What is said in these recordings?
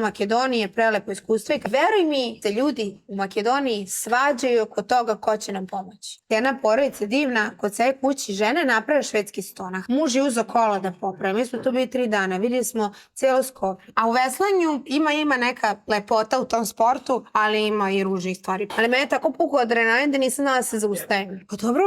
Makedonije, prelepo iskustvo i veruj mi da ljudi u Makedoniji svađaju oko toga ko će nam pomoći. Jedna porodica divna, kod sve kući žene naprave švedski stonak. Muž je uzeo kola da popravi. Mi smo tu bili 3 dana, vidjeli smo cijelo Skopje. A u veslanju ima neka lepota u tom sportu, ali ima i ružnih stvari. Ali mene je tako pukao adrenalin da nisam znala da se zaustavim. Pa dobro,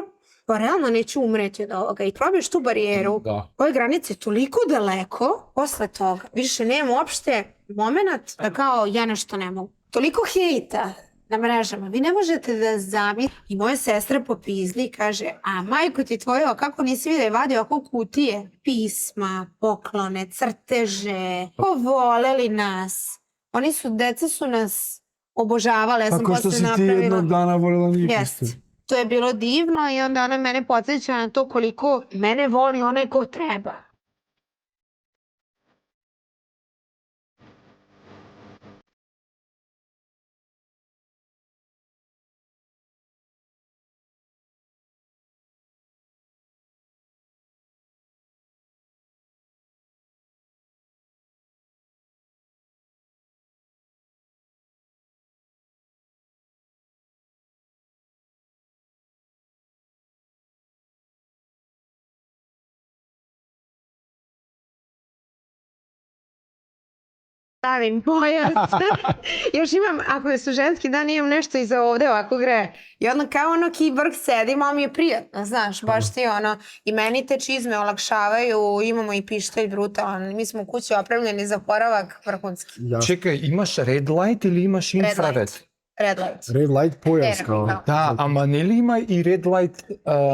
pa realno neću umreti od ovoga i probiš tu barijeru. Ove granice je toliko daleko, posle toga više nema uopšte moment da kao ja nešto ne mogu. Toliko hejta na mrežama, vi ne možete da zamislite. I moja sestra popizli i kaže, a majko ti tvoja, kako nisi vidio, vadio oko kutije, pisma, poklone, crteže, povoleli nas. Deca su nas obožavale, ja sam posle napravila. Ako što si ti jednog dana voljela njih isto. To je bilo divno i onda ona mene podsjeća na to koliko mene voli onaj ko treba. Stavim pojas. Još imam, ako su ženski dan, imam nešto iza ovde ovako gre. I onda kao kiborg sedi, malo mi je prijatno, znaš, baš ti i meni te čizme olakšavaju, imamo i pištolj brutalan, mi smo u kući opremljeni za oporavak vrhunski. Čekaj, imaš red light ili imaš infrared? Red light. Red light pojas kao. Da, a Manili ima i red light...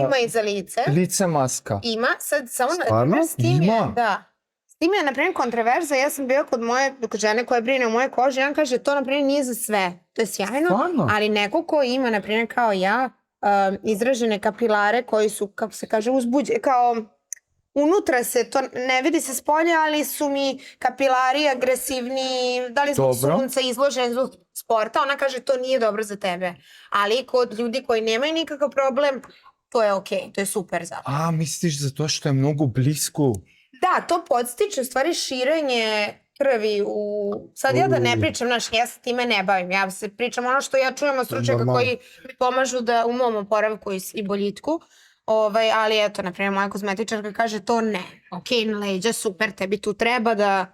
Ima i za lice. Lice maska. Ima, sad samo... Stvarno? Ima? Da. S tim je, na primjer, kontroverza. Ja sam bila kod žene koja brine o moje koži. Ja kaže, to, na primjer, nije za sve. To je sjajno. Stvarno? Ali neko ko ima, na primjer, kao ja, izražene kapilare koji su, kako se kaže, uzbuđeni, kao unutra se, to ne vidi se s polja, ali su mi kapilari agresivni, da li zbog sunca izloženi zbog sporta. Ona kaže, to nije dobro za tebe. Ali kod ljudi koji nemaju nikakav problem, to je okej, to je super zapravo. A, misliš zato što je mnogo blisko? Da, to podstiče u stvari širenje krvi u... Sad ja da ne pričam, znaš, ja se time ne bavim. Ja se pričam ono što ja čujem od stručnjaka koji mi pomažu da u mom oporavku i boljitku. Ali eto, na primjer, moja kozmetičarka kaže to ne. Okej, na leđa, super, tebi tu treba da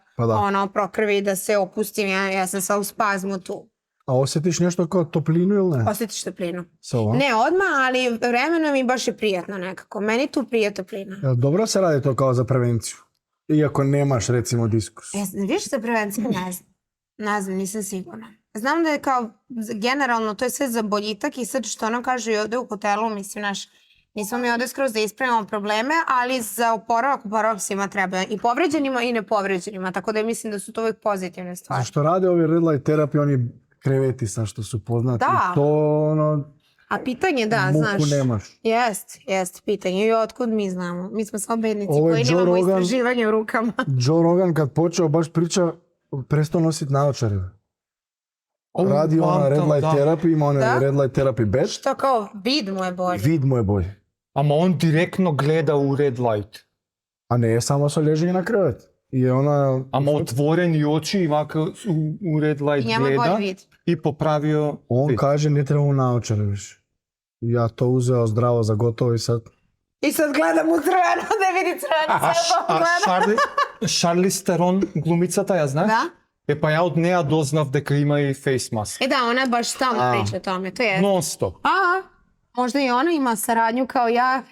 prokrvi, da se opustim. Ja sam sad u spazmu tu. A osjetiš nešto kao toplinu ili ne? Osjetiš toplinu. Ne odmah, ali vremenom mi baš je prijatno nekako. Meni tu prije toplina. Dobro se radi to kao za prevenciju? Iako nemaš recimo diskus. Viš za prevenciju? Ne znam, nisam sigurna. Znam da je kao generalno to je sve za boljitak i sad što ono kaže i ovde u hotelu, mislim nismo mi ovde skroz da ispravimo probleme, ali za oporavak svima treba i povređenima i nepovređenima, tako da mislim da su to uvijek pozitivne stvari. Zašto rade ovi red light terapije, oni kreveti sa što su poznati. Da. To a pitanje znaš. Muku nemaš. Jest pitanje. I otkud mi znamo? Mi smo samo bednici koji nemamo istraživanje u rukama. Joe Rogan kad počeo baš priča, prestao nositi naočare. Radi ona red light terapija, ima ona red light therapy bed. Što kao vid mu je bolje. Vid mu je bolje. Ama on direktno gleda u red light. A ne, samo se leži na krevet. Ama otvoreni oči ovako u red light gleda i popravio on vid. Kaže ne treba mu naočare više. Ja to uzeo zdravo za gotovo i sad... I sad gledam u crveno da vidi crveno. Charlize Theron glumicata, ja znaš? Da. Pa ja od neja doznav дека ima i face mask. Da, ona baš stalno priča o tome, to je. Non stop. Možda i ona ima saradnju kao ja.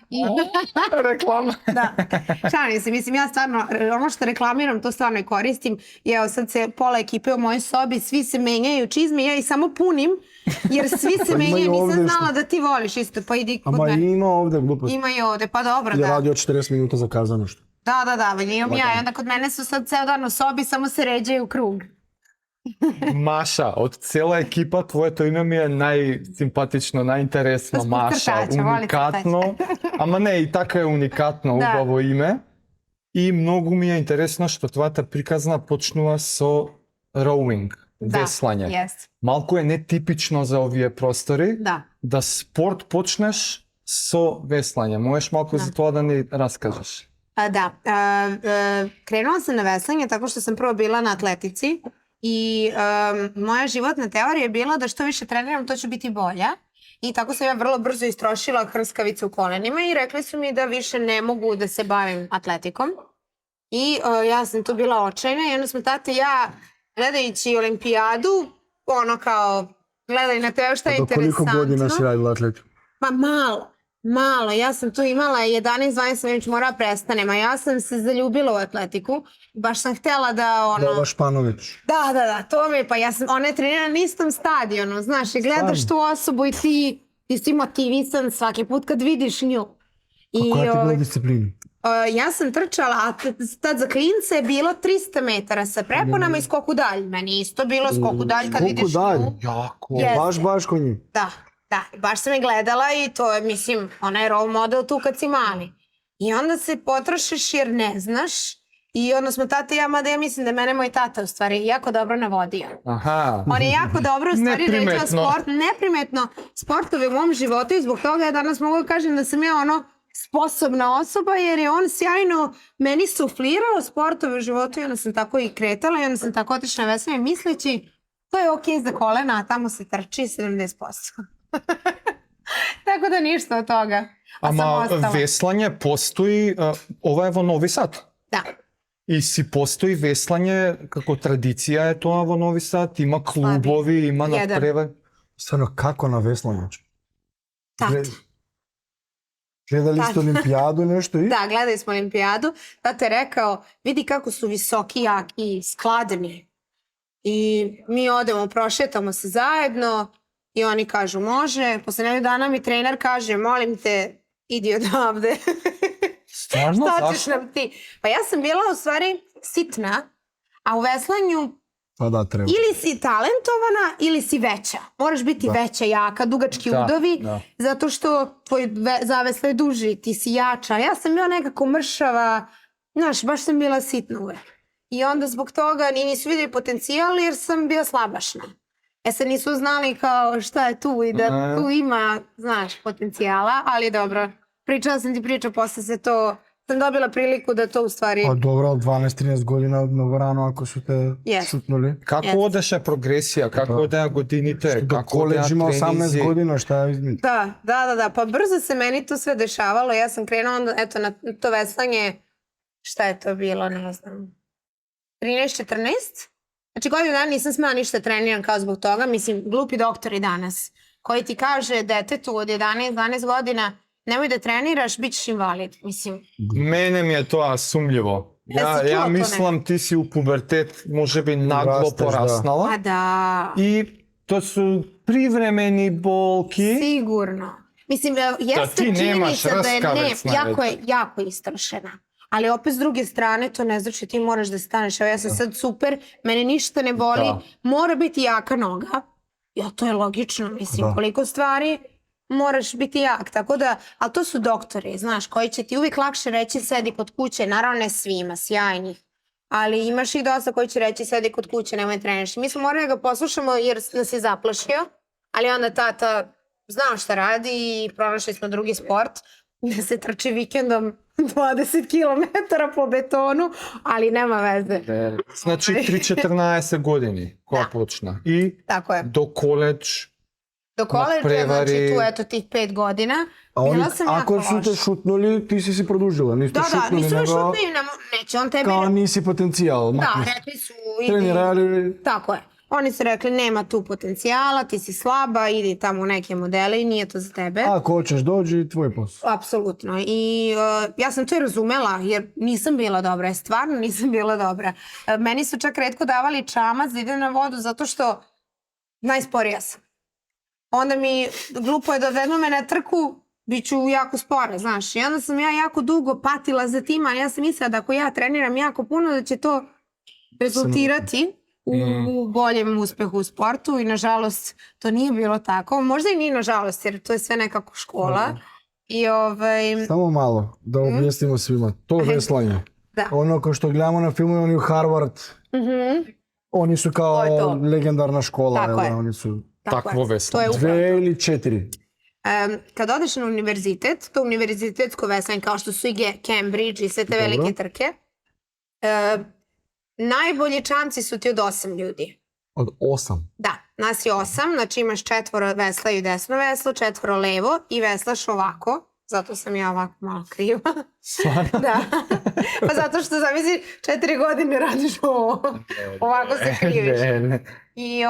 Reklama. Da. Šalim se, mislim, ja stvarno, ono što reklamiram, to stvarno i koristim. I evo sad se pola ekipe u mojoj sobi, svi se menjaju čizme, ja ih samo punim, jer svi se menjaju, nisam znala da ti voliš isto, pa idi kod mene. Ama ima ovde glupost. Ima i ovde, pa dobro, da. Je radio 40 minuta zakazano što. Da, imam ja, i onda kod mene su sad ceo dan u sobi, samo se ređaju u krug. Maša, od cela ekipa tvoje to ime mi je najsimpatično, najinteresno. Maša, unikatno. Ama ne, i така je unikatno ubavo ime. I mnogo mi je интересно što твоята приказна почнува со rowing, веслање. Малку е нетипично за овие простори да спорт почнеш со веслање. Можеш малку за тоа да ни раскажеш? Da, krenula sam na veslanje tako što sam prvo bila na atletici I moja životna teorija je bila da što više treniram, to ću biti bolja. I tako sam ja vrlo brzo istrošila hrskavice u kolenima i rekli su mi da više ne mogu da se bavim atletikom. I ja sam tu bila očajna i onda smo tata i ja, gledajući olimpijadu, ono kao, gledaj na tebe šta je interesantno. Do koliko godina si radila atletiku? Pa malo. Ja sam tu imala 11-12, sam već morala prestanem, a ja sam se zaljubila u atletiku. Baš sam htjela da ono... Bela Španović. Da, to mi je, pa ja sam, ona je trenirala na istom stadionu, znaš, i gledaš tu osobu i ti si motivisan svaki put kad vidiš nju. A koja ti bila disciplina? Ja sam trčala, a tad za klince je bilo 300 metara sa preponama i skoku dalj. Meni isto bilo skoku dalj kad vidiš nju. Jako. Baš kod njih. Da, baš sam je gledala i to je, mislim, ona je role model tu kad si mali. I onda se potrošiš jer ne znaš. I onda smo tata i ja, mada ja mislim da mene moj tata u stvari jako dobro navodio. Aha. On je jako dobro u stvari ređao sport, neprimetno sportove u mom životu i zbog toga ja danas mogu da kažem da sam ja ono sposobna osoba jer je on sjajno meni suflirao sportove u životu i onda sam tako i kretala i onda sam tako otišla na veslanje misleći to je okej za kolena, a tamo se trči 70%. Tako da ništa od toga. Ama veslanje postoji, ovo je Novi Sad. Da. I si postoji veslanje, kako tradicija je to vo Novi Sad, ima klubovi, ima nadpreve. Stvarno, kako na veslanje? Tata. Gledali ste olimpijadu nešto i? Da, gledali smo olimpijadu. Tata je rekao, vidi kako su visoki, jaki, skladni. I mi odemo, prošetamo se zajedno i oni kažu može. Posle nedelju dana mi trener kaže, molim te, idi odavde. Stvarno? Šta ćeš nam ti? Pa ja sam bila u stvari sitna, a u veslanju pa da, treba. Ili si talentovana ili si veća. Moraš biti veća, jaka, dugački udovi, zato što tvoj zavesla je duži, ti si jača. Ja sam bila nekako mršava, znaš, baš sam bila sitna uvek. I onda zbog toga nisu vidjeli potencijal jer sam bila slabašna. Sad nisu znali kao šta je tu i da tu ima, znaš, potencijala, ali dobro. Pričala sam ti priču, posle se to, sam dobila priliku da to u stvari... Pa dobro, 12-13 godina mnogo rano ako su te šutnuli. Kako odeše progresija, kako odeja godinite, kako odeja treninzi? Koleđ ima 18 godina, šta je između? Da, pa brzo se meni to sve dešavalo, ja sam krenula onda, eto, na to veslanje, šta je to bilo, ne znam, 13-14? Znači godinu dana nisam smela ništa treniram kao zbog toga, mislim, glupi doktori danas, koji ti kaže detetu od 11-12 godina, nemoj da treniraš, bit ćeš invalid, mislim. Mene mi je to sumljivo. Ja mislim ti si u pubertet može bi naglo porasnala. A da. I to su privremeni bolki. Sigurno. Mislim, jeste činjenica da je jako istrošena. Ali opet s druge strane to ne znači ti moraš da staneš. Evo ja sam sad super, mene ništa ne boli, mora biti jaka noga. Ja, to je logično, mislim, koliko stvari... moraš biti jak, tako da, ali to su doktori, znaš, koji će ti uvijek lakše reći sedi kod kuće, naravno ne svima, sjajnih, ali imaš ih dosta koji će reći sedi kod kuće, nemoj treniraš. Mi smo morali da ga poslušamo jer nas je zaplašio, ali onda tata znao šta radi i pronašli smo drugi sport, da se trči vikendom 20 km po betonu, ali nema veze. Znači 3-14 godini koja počna i do koleđ. Do koleđa, znači tu eto tih 5 godina. A oni, ako su te šutnuli, ti si produžila. Da, nisu me šutnuli, neće on tebi... Kao nisi potencijal. Da, rekli su... Trenirali... Tako je. Oni su rekli, nema tu potencijala, ti si slaba, idi tamo u neke modele i nije to za tebe. Ako hoćeš dođi, tvoj posao. Apsolutno. I ja sam to i razumela, jer nisam bila dobra. Stvarno nisam bila dobra. Meni su čak retko davali čamac da idem na vodu, zato što najsporija sam. Onda mi glupo je da odvedno me na trku, bit ću jako spora, znaš. I onda sam ja jako dugo patila za tim, ali ja sam mislila da ako ja treniram jako puno, da će to rezultirati u boljem uspehu u sportu i nažalost to nije bilo tako. Možda i nije nažalost, jer to je sve nekako škola. Samo malo, da objasnimo svima. To veslanje. Ono kao što gledamo na filmu, oni u Harvard. Oni su kao legendarna škola. Tako je. Oni su... Takvo veslanje. 2 ili 4? Kad odeš na univerzitet, to univerzitetsko veslanje kao što su i Cambridge i sve te velike trke, Najbolji čamci su ti od 8 ljudi. Od 8? Da, nas je 8, znači imaš 4 veslaju desno veslo, 4 levo i veslaš ovako. Zato sam ja ovako malo kriva. Stvarno? Da. Pa zato što zamisli 4 godine radiš ovo. Ovako se kriviš. I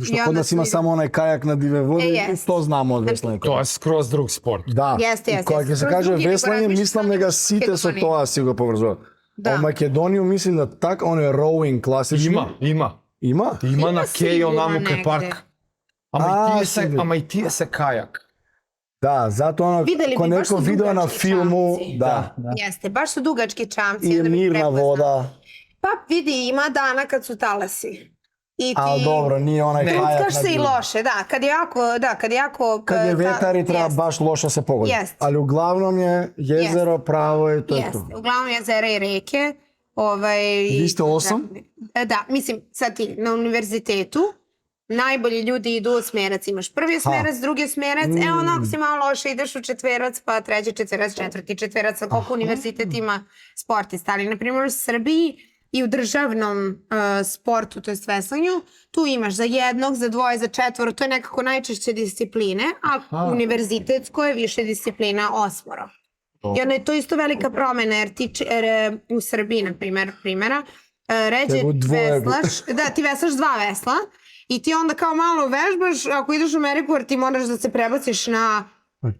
što kod nas ima samo onaj kajak na dive vode, to znamo od veslanja. To je skroz drug sport. Da, i kada se kaže veslanje, mislim da ga site sa toa si ga povrzava. A u Makedoniju mislim da tak, ono je rowing klasični. Ima. Ima? Ima na Kejo Namuke park. Ama i tije se kajak. Da, zato ono, ko neko video na filmu, da. Jeste, baš su dugački čamci. I mirna voda. Pa vidi, ima dana kad su talasi. Ali dobro, nije onaj kajak. Utkaš se i loše, da. Kad je vetar i treba baš loše se pogoditi. Ali uglavnom je jezero pravo i to je to. Jeste, uglavnom jezera i reke. Vi ste 8? Da, mislim, sad ti na univerzitetu. Najbolji ljudi idu u smjerac, imaš prvi smjerac, drugi smjerac, ono ako si malo loše ideš u četverac, pa treći četverac, četvrti četverac, koliko univerzitet ima sportista. Ali, na primjer, u Srbiji i u državnom sportu, to je veslanju, tu imaš za jednog, za dvoje, za četvoro, to je nekako najčešće discipline, a univerzitetsko je više disciplina 8. I onda je to isto velika promjena, jer u Srbiji, na primjera, ređe veslaš, da ti veslaš 2 vesla, i ti onda kao malo vežbaš, ako ideš u Ameriku, jer ti moraš da se prebaciš na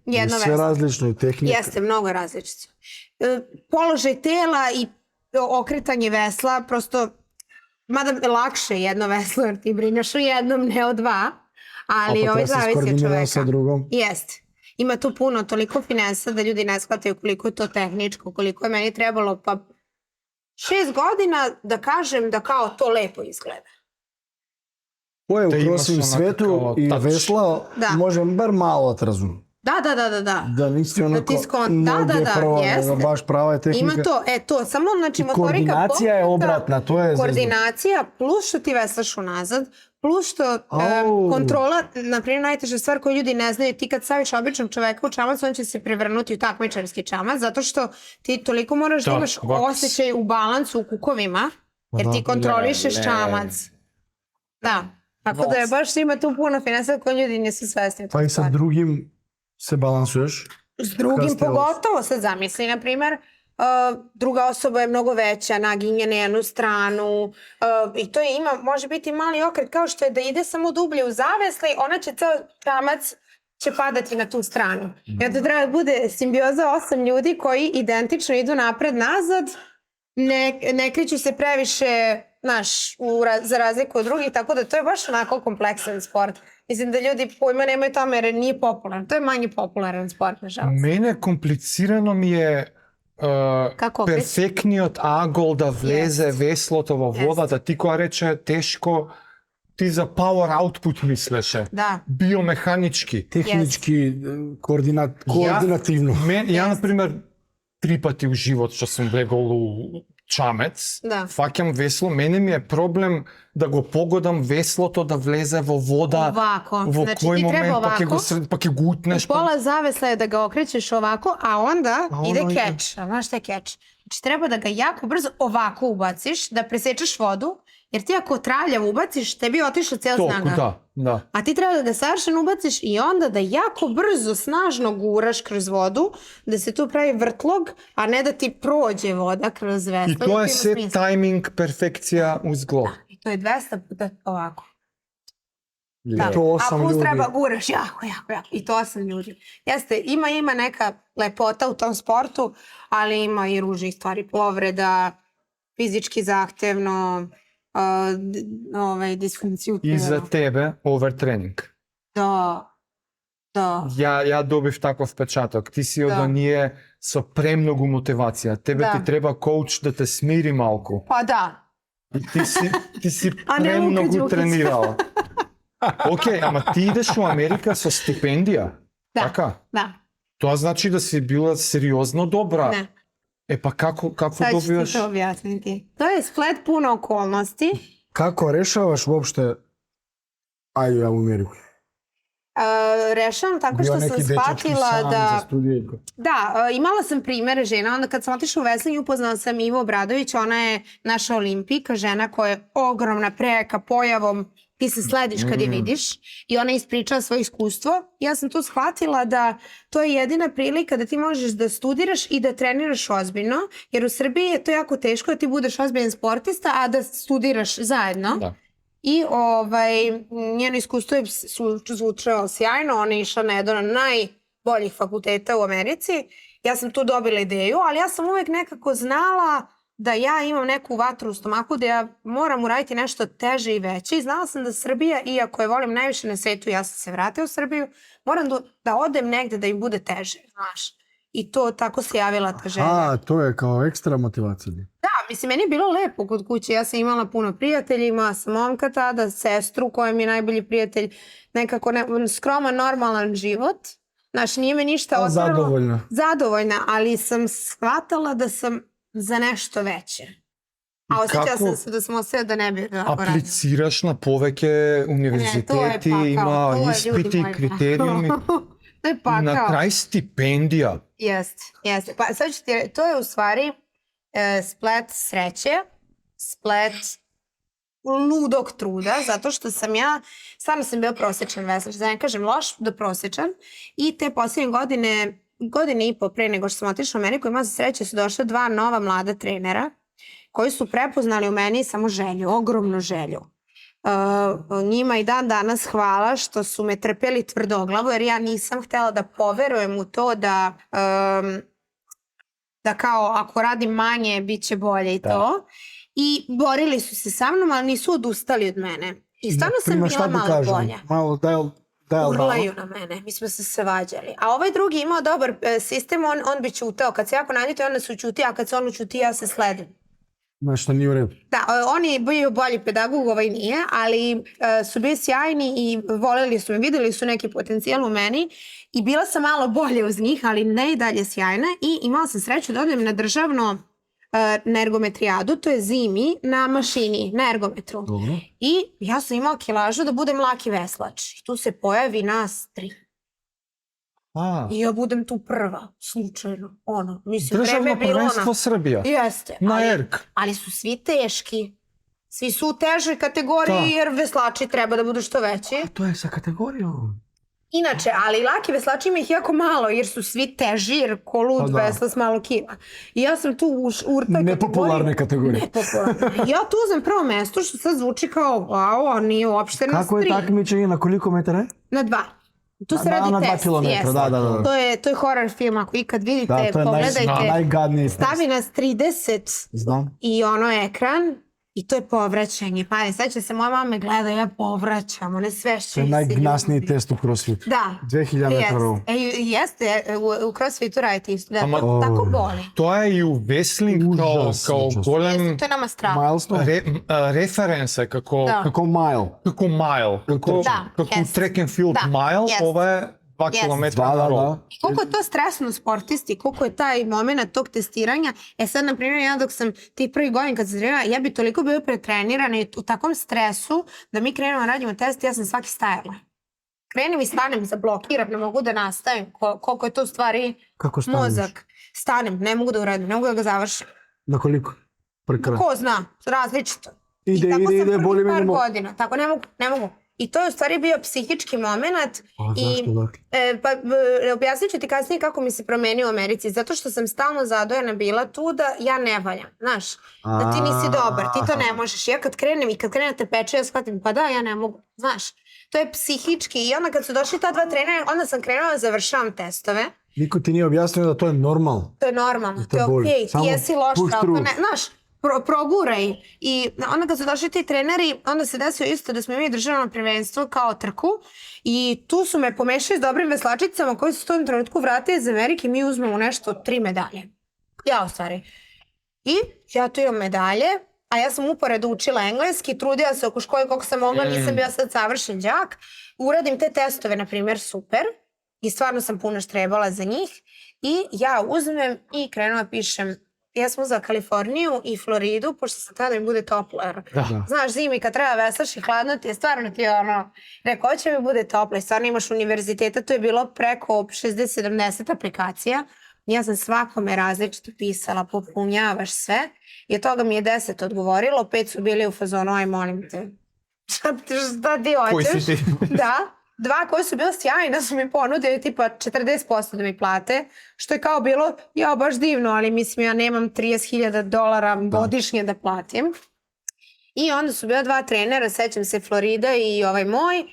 jedno veslo. Sve različno i tehnika. Jeste, mnogo različno. Položaj tela i okretanje vesla, prosto, mada lakše jedno veslo, jer ti brinjaš o jednom, ne o 2, ali ovaj zavisi od čoveka. Sa drugom. Jeste. Ima tu puno, toliko finesa da ljudi ne shvataju koliko je to tehničko, koliko je meni trebalo, pa 6 godina da kažem da kao to lepo izgleda. Ko je u crossfit svetu i veslao, može bar malo da razumije. Da. Da nisi onako noge prvo, nego baš prava je tehnika. Ima to, samo znači motorika. Koordinacija je obratna, to je... Koordinacija, plus što ti veslaš unazad, plus što kontrola, naprimjer najteža stvar koju ljudi ne znaju, ti kad staviš običnog čoveka u čamac, on će se prevrnuti u takmičarski čamac, zato što ti toliko moraš da imaš osjećaj u balansu u kukovima, jer ti kontrolišeš čamac. Da. Tako da je baš ima tu puno finesa koje ljudi nisu svesni. Pa i sa drugim se balansuješ? S drugim pogotovo, sad zamisli, na primjer, druga osoba je mnogo veća, naginje na jednu stranu i to može biti mali okret, kao što je da ide samo dublje u zavesli, ona će ceo čamac će padati na tu stranu. I onda treba da bude simbioza 8 ljudi koji identično idu napred-nazad, ne kreću se previše, za razliku od drugih, tako da to je baš onako kompleksan sport. Mislim da ljudi pojma nemaju tome jer nije popularan. To je manje popularan sport, nažalost. Mene komplicirano mi je perfektni od agol da vleze veslotova voda, da ti koja reče teško, ti za power output misleše. Da. Biomehanički. Tehnički, koordinativno. Ja, na primjer, 3 pati u život što sam vlegao u čamec, fakjam veslo, meni mi je problem da go pogodam veslото da vleze vo voda ovako. Vo znači koji ti moment, treba ovako, pa ke gutneš. Pola zavesla je da ga okrećeš ovako, a onda ide keč. Znaš šta je keč? Znači treba da ga jako brzo ovako ubaciš, da presečeš vodu, jer ti ako travljav ubaciš, tebi je otišla cijela snaga. Da. A ti treba da ga savršeno ubaciš i onda da jako brzo, snažno guraš kroz vodu, da se tu pravi vrtlog, a ne da ti prođe voda kroz veslo. I to je sve timing, perfekcija uz glav. I to je 200 puta ovako. Da. To 8 a plus ljudi. treba guraš jako. I to 8 ljudi. Jeste, ima neka lepota u tom sportu, ali ima i ružnih stvari. Povreda, fizički zahtevno, disfunkciju. I za tebe overtrening. Da. Ja dobiv takav vpečatok. Ti si od onije so premnogo motivacija. Tebe ti treba coach da te smiri malko. Pa da. Ti si premnogo trenirala. Ok, ama ti ideš u Amerika sa stipendija? Da. Taka? Da. To znači da si bila seriozno dobra? Ne. E pa kako sad dobijaš? Sad ću ti to objasniti. To je splet puno okolnosti. Kako rešavaš uopšte ajde ja u Ameriku? Rešavam tako što sam shvatila da... Da, imala sam primere žena. Onda kad sam otišla u veslanje, upoznala sam Ivu Obradović. Ona je naša olimpijka, žena koja je ogromna, prejaka pojavom. Ti se slediš kad je vidiš. I ona je ispričala svoje iskustvo. Ja sam tu shvatila da to je jedina prilika da ti možeš da studiraš i da treniraš ozbiljno. Jer u Srbiji je to jako teško da ti budeš ozbiljan sportista, a da studiraš zajedno. Da. I njeno iskustvo je zvučalo sjajno. Ona je išla na jedan od najboljih fakulteta u Americi. Ja sam tu dobila ideju, ali ja sam uvek nekako znala da ja imam neku vatru u stomaku, da ja moram uraditi nešto teže i veće. I znala sam da Srbija, iako je volim najviše na svetu, ja sam se vratila u Srbiju, moram da odem negde da im bude teže, znaš. I to tako se javila ta želja. A, to je kao ekstra motivacija. Da, mislim, meni je bilo lepo kod kuće. Ja sam imala puno prijatelja, imala sam momka tada, sestru koja mi je najbolji prijatelj, nekako skroman, normalan život. Znaš, nije me ništa osvrlo. Zadovoljna. Zadovoljna, ali sam shvatala da sam za nešto veće. A osjećala sam se da sam osjećala da ne bi radila. Apliciraš na poveke univerziteti, ima ispiti, kriterijumi. To je pakao. Na kraj stipendija. Jeste. Pa sad ću ti, to je u stvari splet sreće, splet ludog truda, zato što sam ja, stvarno sam bila prosječan veslač, da ne kažem loš, da prosječan. I te posljednje godine i po pre nego što sam otišla u Ameriku, ima za sreće su došla 2 nova mlada trenera koji su prepoznali u meni samo želju, ogromnu želju. Njima i dan danas hvala što su me trpeli tvrdoglavo, jer ja nisam htjela da poverujem u to da kao ako radim manje bit će bolje i to. I borili su se sa mnom, ali nisu odustali od mene. I stvarno sam bila malo bolja. Urlaju na mene, mi smo se svađali. A ovaj drugi imao dobar sistem, on bi ćutao. Kad se jako naljutio, onda se učuti, a kad se on učuti, ja se sledim. Nešto nije u redu. Da, on je bio bolji pedagog, ovaj nije, ali su bili sjajni i voljeli su me, videli su neki potencijal u meni i bila sam malo bolje uz njih, ali ne i dalje sjajna i imala sam sreću da odem na državno na ergometrijadu, to je zimi na mašini, na ergometru. Dobro. I ja sam imala kilažu da budem laki veslač. I tu se pojavi nas 3. I ja budem tu prva, slučajno. Državno prvenstvo Srbija. Jeste. Na ERK. Ali su svi teški. Svi su u težoj kategoriji jer veslači treba da budu što veći. A to je sa kategorijom. Inače, ali laki veslači ima ih jako malo jer su svi teži jer ko lud vesla s malo kila. I ja sam tu u urtoj nepopularne kategorije. Ja tu uzem prvo mesto što sad zvuči kao wow, a nije uopšte nas 3. Kako je takmičenje, na koliko metara? Na 2. Tu se radi test. Na 2 kilometra, da. To je horror film, ako ikad vidite, pogledajte. Stavi nas 30 i ono ekran. I to je povraćanje. Pa sad će se moja mama gleda, ja povraćam, one sve što... To je najgnasniji test u CrossFitu. Da. 2000 metara. Jeste, u CrossFitu radite isto. Da, tako boli. To je i u wrestling kao golem... To je nama strava. Reference, kako mile. Kako mile. Kako track and field mile, ovo je 2 kilometra na rol. I koliko je to stresno sportisti, koliko je taj moment tog testiranja. Sad, na primjer, ja dok sam ti prvi godin kad sam trenirala, ja bi toliko bio pretrenirana i u takvom stresu da mi krenemo radimo test, ja sam svaki stajala. Krenem i stanem, zablokiram, ne mogu da nastavim. Koliko je to u stvari mozak. Stanem, ne mogu da uradim, ne mogu da ga završim. Na koliko? Ko zna, različito. Ide, boli me. Par godina, tako ne mogu. I to je u stvari bio psihički moment. Objasnit ću ti kasnije kako mi se promenio u Americi. Zato što sam stalno zadojena bila tu da ja ne valjam. Znaš, da ti nisi dobar, ti to ne možeš. Ja kad krenem i kad krenem te peče, ja shvatim pa da, ja ne mogu. Znaš, to je psihički. I onda kad su došli ta 2 trenera, onda sam krenula da završavam testove. Niko ti nije objasnio da to je normalno. To je normalno, to je okej. Ti jesi loša, znaš. Proguraj. I onda kad su došli ti treneri, onda se desio isto da smo imali državno prvenstvo kao trku i tu su me pomešali s dobrim veslačicama koji su u tom trenutku vratili iz Amerike i mi uzmemo nešto 3 medalje. Ja u stvari. I ja tu imam medalje, a ja sam uporedo učila engleski, trudila se oko škole koliko sam mogla, nisam bila sad savršen đak. Uradim te testove, na primjer, super. I stvarno sam puno štrebala za njih. I ja uzmem i krenula pišem ja sam uzela Kaliforniju i Floridu, pošto se tada mi bude toplo. Da. Znaš, zimi kad treba veslaš i hladno ti je, stvarno ti je ono, rekao će mi bude toplo i stvarno imaš univerziteta, to je bilo preko 60-70 aplikacija. Ja sam svakome različito pisala, popunjavaš sve i od toga mi je 10 odgovorilo, 5 su bili u fazonu, aj molim te, šta ti hoćeš? Koji si ti? Da. 2 koje su bile sjajne su mi ponudili tipa 40% da mi plate, što je kao bilo, ja baš divno, ali mislim ja nemam $30,000 godišnje da platim. I onda su bila 2 trenera, sećam se Florida i ovaj moj,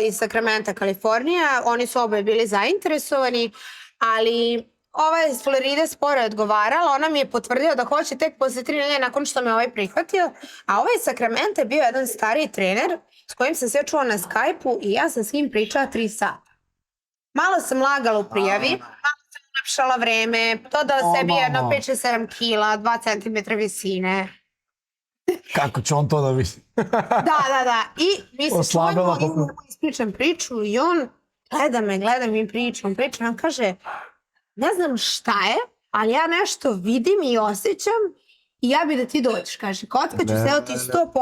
iz Sacramento, Kalifornija, oni su oboje bili zainteresovani, ali ova iz Floride sporo je odgovarala, ona mi je potvrdila da hoće tek posle 3 nedelje nakon što me ovaj prihvatio, a ovaj iz Sacramento je bio jedan stariji trener s kojim sam sve čula na Skype-u i ja sam s njim pričala 3 sata. Malo sam lagala u prijavi, malo sam ulepšala vreme, dodala sebi jedno 5-7 kila, 2 cm visine. Kako će on to da vidi? Da. I mi se čujemo i ispričam priču i on gleda mi pričam. On kaže, ne znam šta je, ali ja nešto vidim i osjećam i ja bi da ti dođeš, kaže, kocka ću se ti 100%,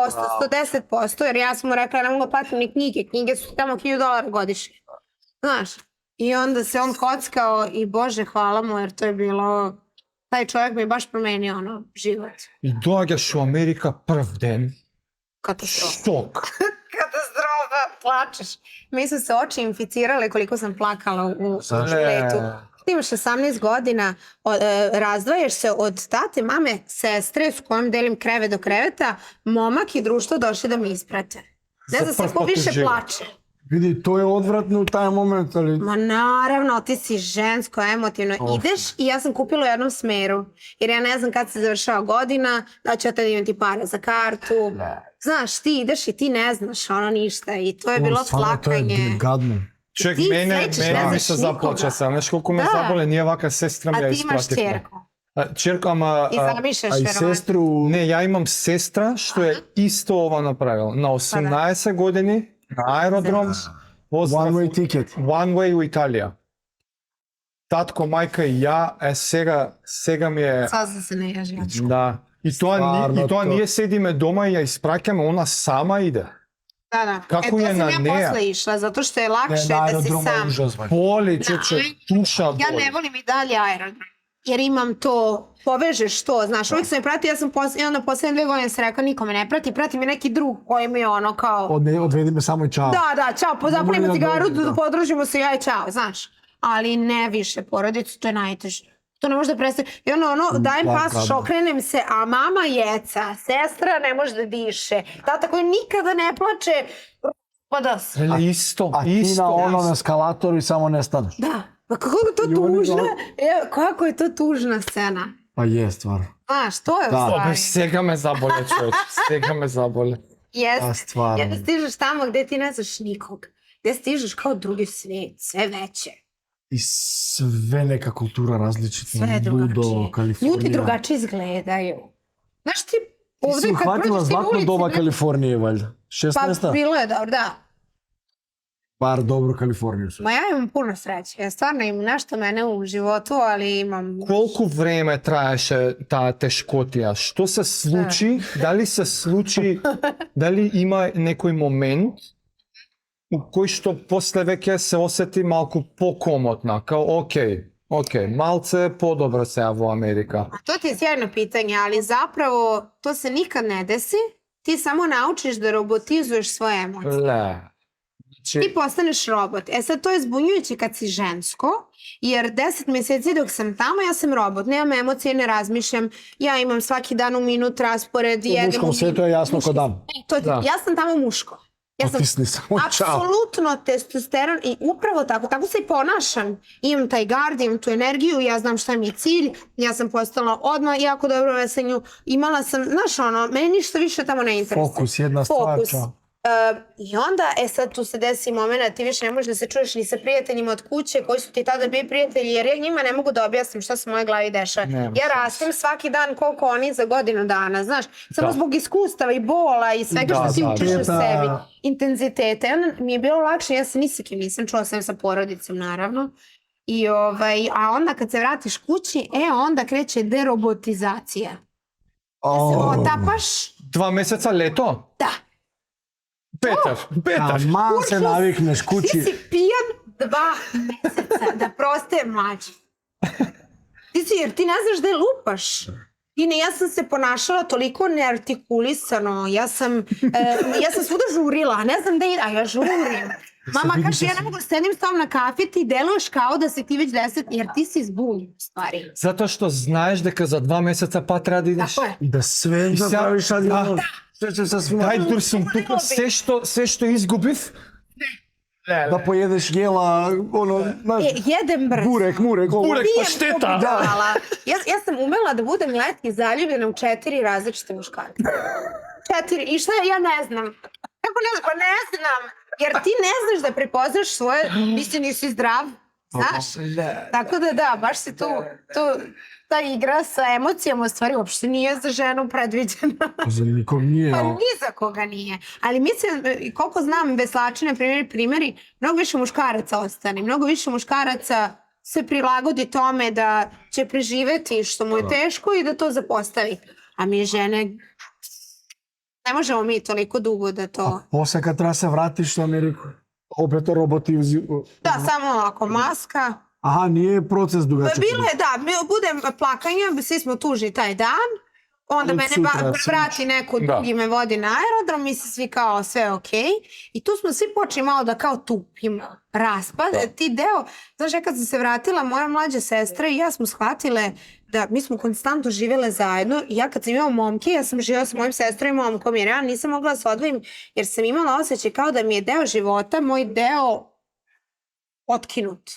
110%, jer ja sam mu rekla, ja ne mogu platiti ni knjige su tamo $1,000 godišnje. Znaš, i onda se on kockao i Bože, hvala mu, jer to je bilo, taj čovjek mi je baš promenio ono, život. I dođeš u Amerika prv den. Katastrofa. Šok. Katastrofa, plačeš. Mi smo se oči inficirale koliko sam plakala u letu. Ti imaš 18 godina, razdvajaš se od tate, mame, sestre s kojom delim krevet do kreveta, momak i društvo došli da me isprate. Ne znam se ko više plače. Vidi, to je odvratno u taj moment, ali... Ma naravno, ti si žensko, emotivno. Ideš i ja sam kupila u jednom smeru, jer ja ne znam kad se završava godina, da ću ja tada imati para za kartu. Znaš, ti ideš i ti ne znaš ono ništa i to je bilo plakanje. To je gadno. Ček, mene mi se zaplaća sam. Znaš koliko me zabole, nije ovaka sestra mi ja ispratila. A ti imaš čerku. Čerka, ama... I zamišljaš a i sestru... Ne, ja imam sestra što je isto ovo napravila. Na 18 godini, na aerodrom, One way ticket. One way u Italija. Tatko, majka i ja, sega mi je... Sad sam se ne ježila. Da. I to nije sedime doma i ja ispraćam, ona sama ide. Da. Kako je na to sam ja posle išla, zato što je lakše da si sam. Boli, tuša boli. Ja ne volim i dalje aerodrom. Jer imam to, povežeš to, znaš, uvijek sam me prati, ja sam onda posljednje 2 godine sam rekao, niko me ne prati, prati me neki drug koji mi je ono kao... Odvedi me samo i čao. Da, čao, zapalimo cigaru, podružimo se ja i čao, znaš. Ali ne više porodicu, to je najteže. To ne može da predstavi. I ono, dajem pasoš, okrenem se, a mama jeca, sestra ne može da diše, tata koji nikada ne plače, pa da se. Isto. A ti na onom eskalatoru i samo ne staneš. Da. Pa kako je to tužna? Kako je to tužna scena? Pa je stvar. Znaš, to je u stvari. Svega me zabole, čovječ. Svega me zabole. Jeste. Jer stižeš tamo gde ti ne znaš nikog. Gde stižeš kao drugi svijet, sve veće. I sve neka kultura različita. Sve drugačije. Kalifornija. Ljudi drugačije izgledaju. Znaš ti, ovdje kad prođeš ti uhvatila zlatno doba Kalifornije, valjda. 16. Pa bilo je dobro, da. Bar dobro Kaliforniju. Ma ja imam puno sreće. Ja stvarno imam nešto mene u životu, ali imam... Koliko vreme trajaše ta teškotija? Što se sluči? Da li se sluči, da li ima neki moment u koji što posle veke se osjeti malko pokomotna? Kao ok, malce podobro se u Amerika. To ti je sjajno pitanje, ali zapravo to se nikad ne desi. Ti samo naučiš da robotizuješ svoje emocije. Ti postaneš robot. Sad to je zbunjujuće kad si žensko, jer 10 mjeseci dok sam tamo ja sam robot. Nemam emocije, ne razmišljam. Ja imam svaki dan u minut raspored. U muškom svijetu je jasno ko dan. Ja sam tamo muško. Ja sam apsolutno testosteron i upravo tako se i ponašam. Imam taj gard, imam tu energiju, ja znam šta mi je cilj. Ja sam postala odmah jako dobro u veselju. Imala sam, znaš ono, meni ništa više tamo ne interesuje. Fokus, jedna stvar. I onda, sad tu se desi moment, ti više ne možeš da se čuješ ni sa prijateljima od kuće koji su ti tada bili prijatelji, jer ja njima ne mogu da objasnim šta se u mojoj glavi dešava. Ja rastim svaki dan koliko oni za godinu dana, znaš, samo zbog iskustava i bola i svega što ti učiš u sebi. Intenzitete. Onda mi je bilo lakše, ja se ni sa kim nisam čula, sam sa porodicom naravno. A onda kad se vratiš kući, onda kreće derobotizacija. Oh. Se otapaš. 2 meseca leto? Da. Petar. Taman se navikneš kući. Ti si pijan 2 meseca, da proste mlađi. Jer ti ne znaš da je lupaš. Ja sam se ponašala toliko neartikulisano, ja sam svuda žurila, ne znam da ide, a ja žurim. Mama kaže, ja ne mogu da sedim s tom na kafi, ti deluješ kao da si ti već 10, jer ti si zbunjen, stvari. Zato što znaš deka za 2 meseca pa treba da ideš. Tako je. Da sve napraviš sad. Sve će sa svima. Daj, sam tuka, sve što izgubiv. Da pojedeš jela, znaš, jedem brzo. Burek, pašteta. Ja sam umela da budem letnji zaljubljena u 4 različite muškarce. 4, i šta ja ne znam. Kako ne znam, jer ti ne znaš da prepoznaš svoje, nisi zdrav, znaš. Tako da, baš si tu, ta igra sa emocijama u stvari uopšte nije za ženu predviđena. Za nikog nije. Pa ni za koga nije. Ali mislim, koliko znam veslači, na primjeri, mnogo više muškaraca ostane. Mnogo više muškaraca se prilagodi tome da će preživeti što mu je teško i da to zapostavi. A mi žene, ne možemo mi toliko dugo da to... A posle kad treba se vratiš u Ameriku, opet to roboti uziju... Da, samo ovako, maska... Aha, nije proces dugačak. Bilo je, da, bude plakanje, svi smo tužni taj dan, onda mene vrati neko drugi me vodi na aerodrom, mi se svi kao sve okej. I tu smo svi počeli malo da kao tupimo, raspad, ti deo, znaš, kad sam se vratila, moja mlađa sestra i ja smo shvatile da mi smo konstantno živjele zajedno i ja kad sam imala momke, ja sam živjela sa mojim sestrom i momkom jer ja nisam mogla da se odvojim jer sam imala osjećaj kao da mi je deo života, moj deo otkinut.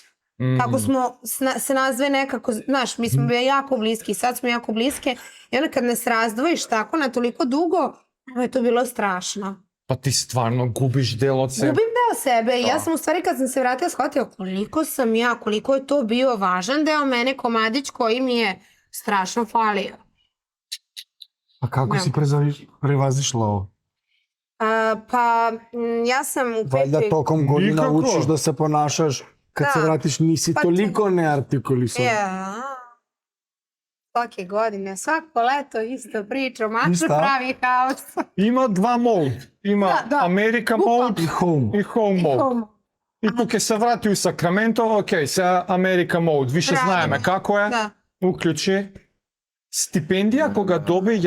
Kako smo se nazve nekako, znaš, mi smo bili jako bliski, sad smo jako bliske i onda kad nas razdvojiš tako na toliko dugo, je to bilo strašno. Pa ti stvarno gubiš deo od sebe. Gubim deo sebe i ja sam u stvari kad sam se vratila shvatila koliko je to bio važan deo mene, komadić koji mi je strašno falio. A kako si prevazišla ovo? Pa ja sam u Valjda tokom godina učiš da se ponašaš. Kad se vratiš nisi toliko neartikulisan. Svake godine, svako leto isto priča, maču pravi haos. Ima 2 mode. Ima America mode i home mode. I dok se vrati u Sacramento, se America mode. Više znajeme kako je. Uključi. Stipendija koga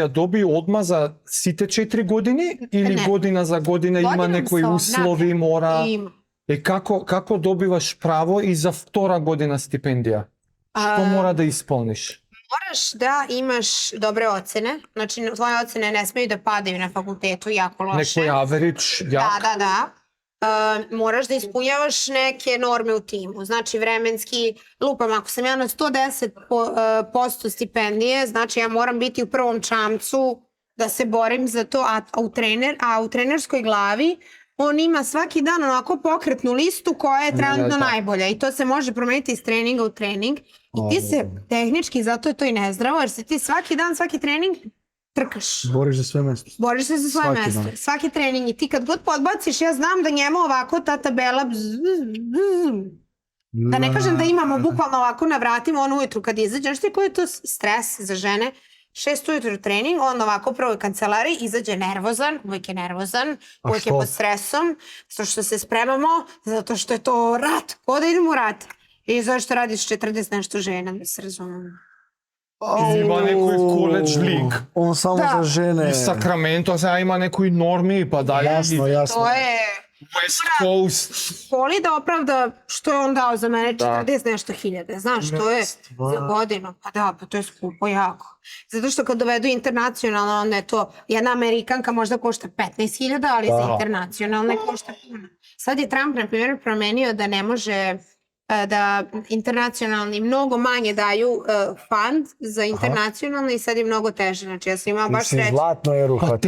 dobi odmah za site 4 godine ili godina za godine ima nekoj uslovi mora. Kako dobivaš pravo i za 2. godina stipendija? Što mora da ispolniš? Moraš da imaš dobre ocene. Znači, tvoje ocene ne smiju da padaju na fakultetu jako loše. Neki average, jak? Da. Moraš da ispunjavaš neke norme u timu. Znači, vremenski, lupam, ako sam ja na 110% stipendije, znači ja moram biti u prvom čamcu da se borim za to, a u trenerskoj glavi on ima svaki dan onako pokretnu listu koja je trenutno najbolja i to se može promeniti iz treninga u trening i ti se tehnički, zato je to i nezdravo, jer se ti svaki dan, svaki trening trkaš. Boriš za sve mesto. Boriš se za svoje mesto. Svaki trening i ti kad god podbaciš, ja znam da njemu ovako ta tabela da ne kažem da imamo bukvalno ovako na vratima on ujutru kad izađe, znaš ti koji je to stres za žene? 6 ujutru trening, on ovako u prvoj kancelariji izađe nervozan, uvijek je pod stresom, zato što se spremamo, zato što je to rat, ko da idemo u rat. I zašto radiš 40 nešto žena, da se razumemo. Ima nekoj college league. On samo za žene. I Sacramento ima nekoj normi, pa da jasno. To je... West Coast. Voli da opravda što je on dao za mene 40 nešto hiljade. Znaš, to je za godinu. Pa da, pa to je skupo jako. Zato što kad dovedu internacionalno, onda je to jedna Amerikanka možda košta 15.000, ali za internacionalne košta puno. Sad je Trump, na primjer, promenio da ne može da internacionalni mnogo manje daju fund za internacionalne i sad je mnogo teže. Znači, ja sam imala baš sreću. Zlatno je ruha.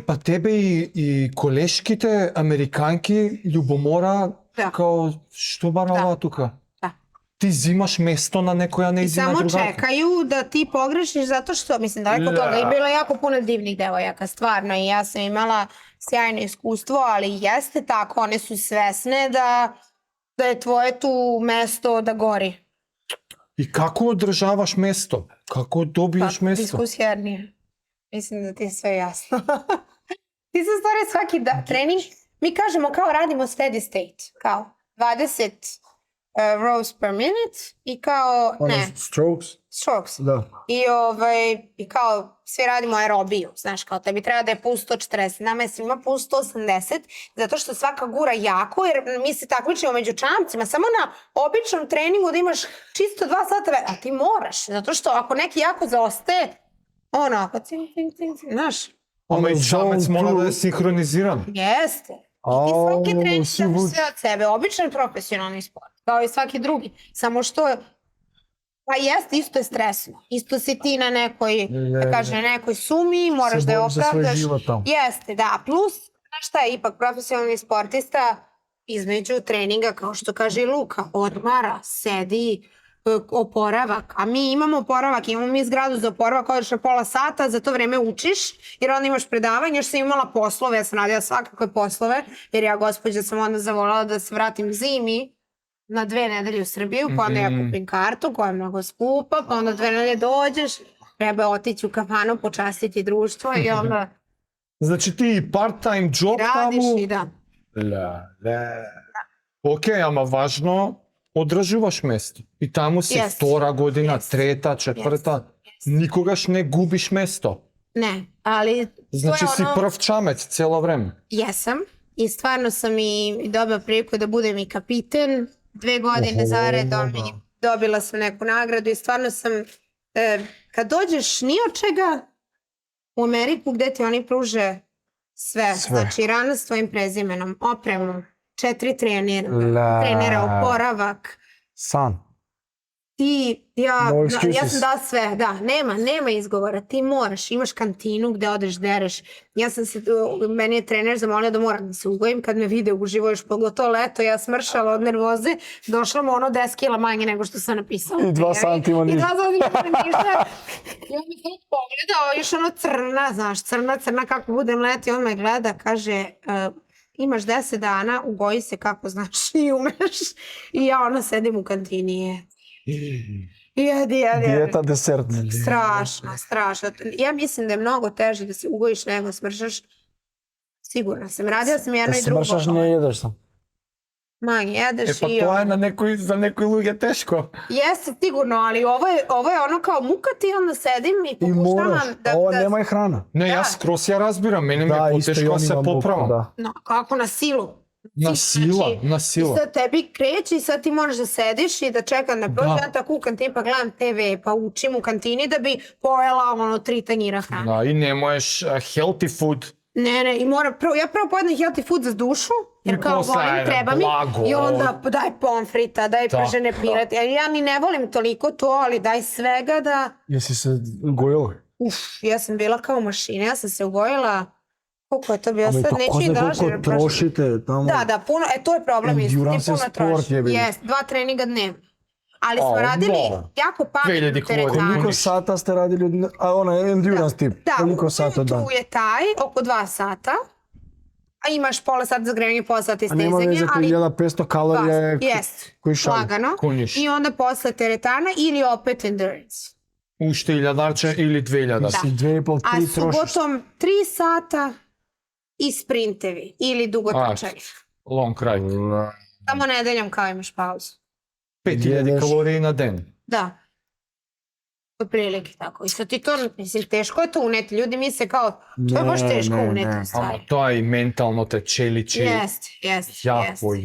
Pa tebe i koleškite Amerikanki ljubomora kao što barala tuka? Ti zimaš mesto na nekoj, a ne izima drugačije. I samo čekaju da ti pogrešiš zato što, mislim, daleko toga i bilo jako puno divnih devojaka, stvarno. I ja sam imala sjajno iskustvo, ali jeste tako, one su svesne da da je tvoje tu mesto da gori. I kako održavaš mesto? Kako dobijaš mesto? Diskusija nije. Mislim da ti je sve jasno. Ti se stvari svaki trening, mi kažemo kao radimo steady state, kao 20 rows per minute i kao, strokes. Da. I kao svi radimo aerobiju, znaš, kao tebi treba da je puls 140, nama je svima puls 180, zato što svaka gura jako, jer mi se takmičimo među čamcima, samo na običnom treningu da imaš čisto 2 sata, a ti moraš, zato što ako neki jako zaostaje, ako znaš. Ama i čamac mora da je sinhroniziran. Jeste. I ti svaki trening daš sve od sebe. Obično je profesionalni sport, kao i svaki drugi. Samo što, pa jeste, isto je stresno. Isto si ti na nekoj, da kaže, na nekoj sumi, moraš da je opravdaš. Jeste, da. Plus, znaš šta je, ipak profesionalni sportista između treninga, kao što kaže i Luka, odmara, sedi, oporavak, a mi imamo oporavak, imamo mi zgradu za oporavak, odeš na pola sata, za to vreme učiš, jer onda imaš predavanje, još sam imala poslove, ja sam radila svakakve poslove, jer ja gospođa sam onda zavolala da se vratim zimi na 2 nedelje u Srbiju, pa onda ja kupim kartu koja je mnogo skupa, pa onda 2 nedelje dođeš, treba otići u kafanu, počastiti društvo i onda znači ti part-time job tamo? Radiš i da. Ok, ama važno, odraživaš mesto. I tamo si 2 godina, 3, 4, nikogaš ne gubiš mesto. Ne, ali... Znači si prv čamec cijelo vreme. Jesam. I stvarno sam i dobila priliku da budem i kapiten. 2 godine zaredom i dobila sam neku nagradu i stvarno sam... Kad dođeš ni od čega u Ameriku gde ti oni pruže sve. Znači rana s tvojim prezimenom, opremu, 4 trenera, oporavak. Ja sam dala sve, da, nema izgovora, ti moraš, imaš kantinu gde odeš, dereš. Meni je trener zamolio da moram da se ugojim, kad me vide uživo još pogotovo leto, ja smršala od nervoze, došla mu 10 kila manje nego što sam napisala. I 2 santima niže. I 2 santima niže. I on mi je pogledao, još crna, znaš, crna, kako budem leti, on me gleda, kaže... Imaš 10 dana, ugoji se kako znaš i umeš. I ja sedim u kantini. Jedi. Dijeta, desert. Strašno. Ja mislim da je mnogo teže da se ugojiš nego smršaš. Sigurno sam. Radila sam jedno i drugo. Da smršaš ne jedeš sam. Manje jedeš pa to je za nekoj luge teško. Jeste, sigurno, ali ovo je ono kao muka ti onda sedim i pokušavam da... Ovo nema i hrana. Ne, ja razbiram, meni mi je teško se popravam. No, kako na silu. Na sila. I sad tebi kreće i sad ti možeš da sediš i da čekam da prođe, ja tako u kantini pa gledam TV, pa učim u kantini da bi pojela 3 tanjira hrane. Da, i ne možeš healthy food. Ne, i ja prvo pojedem healthy food za dušu, jer kao volim, treba mi, i onda daj pomfrita, daj pržene pirate, ja ni ne volim toliko to, ali daj svega da... Jesi se ugojila? Ja sam bila kao mašina, ja sam se ugojila, koliko je to bilo sad, neću i da lažem. Koliko trošite tamo? Da, puno, to je problem, ti puno trošiš. Jes, 2 treninga dnevno. Ali smo radili jako pametnu teretanu. Koliko sata ste radili, endurance tip? Koliko sata dan? Tu je taj, oko 2 sata. A imaš pola sata za grejanje, pola sata istezanja. A nema veze koji 1500 kalorija koji šalje. Lagano. I onda posle teretana ili opet endurance. Ušte 1000 ili 2000. Da. 2,5, 3 trošiš. A subotom 3 sata i sprintevi ili dugotrčaji. Long ride. Samo nedeljom kao imaš pauzu. 5000 kalorija na dan. Da. Otprilike tako. I sad ti to, mislim, teško je to uneti. Ljudi misle kao, to je baš teško uneti u stvari. To je mentalno te čeliči. Jeste.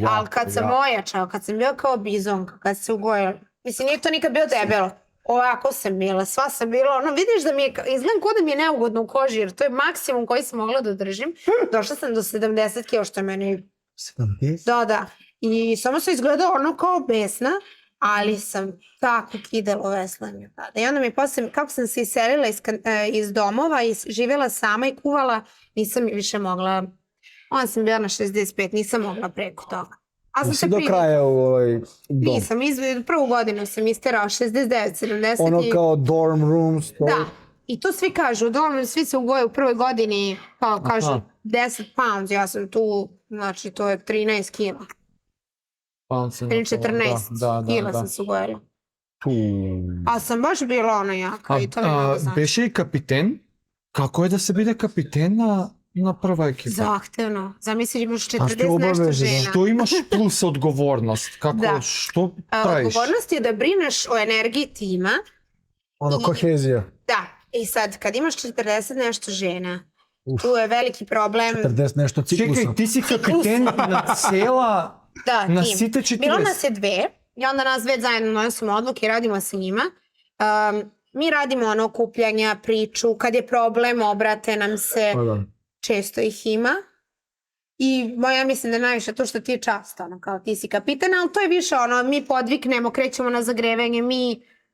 Ali kad sam ojačao, kad sam bila kao bizonka, kad se ugojila, mislim, nije to nikad bilo debelo. Ovako sam bila, sva sam bila, vidiš da mi je, izgledam kao da mi je neugodno u koži, jer to je maksimum koji sam mogla da držim. Došla sam do 70 kg, što je meni... 70? Da. I samo sam izgledala kao besna, ali sam tako kidala veslanje. I onda mi posle, kako sam se iselila iz domova i živjela sama i kuvala, nisam više mogla, onda sam bila na 65, nisam mogla preko toga. Nisi do kraja u dom? Nisam, prvu godinu sam isterao 69, 70. Ono kao dorm rooms? Da, i to svi kažu, svi se ugoje u prvoj godini, kao kažu 10 pounds, ja sam tu, znači to je 13 kila. Ili 14 kila sam se ugojila. A sam baš bila ona jaka i to mi mnogo znači. Беше и капитен. Како е да се биде капитен на прва екипа? Zahtevno. Zamisli imaš 40 nešto žena. Што имаш плюс одговорност? Како, што правиш? Odgovornost je da brineš o energiji tima. Kohezija. Da. I sad, kad imaš 40 nešto žena, tu je veliki problem. 40 nešto ciklusa. Čekaj, ti si kapiten na cela, na site 40. Bilo nas je 2 i onda nas 2 zajedno nosimo odluke i radimo sa njima. Mi radimo okupljanja, priču, kad je problem obrate nam se, često ih ima. I ja mislim da je najviše to što ti je čast, kao ti si kapitan, ali to je više mi podviknemo, krećemo na zagrevanje,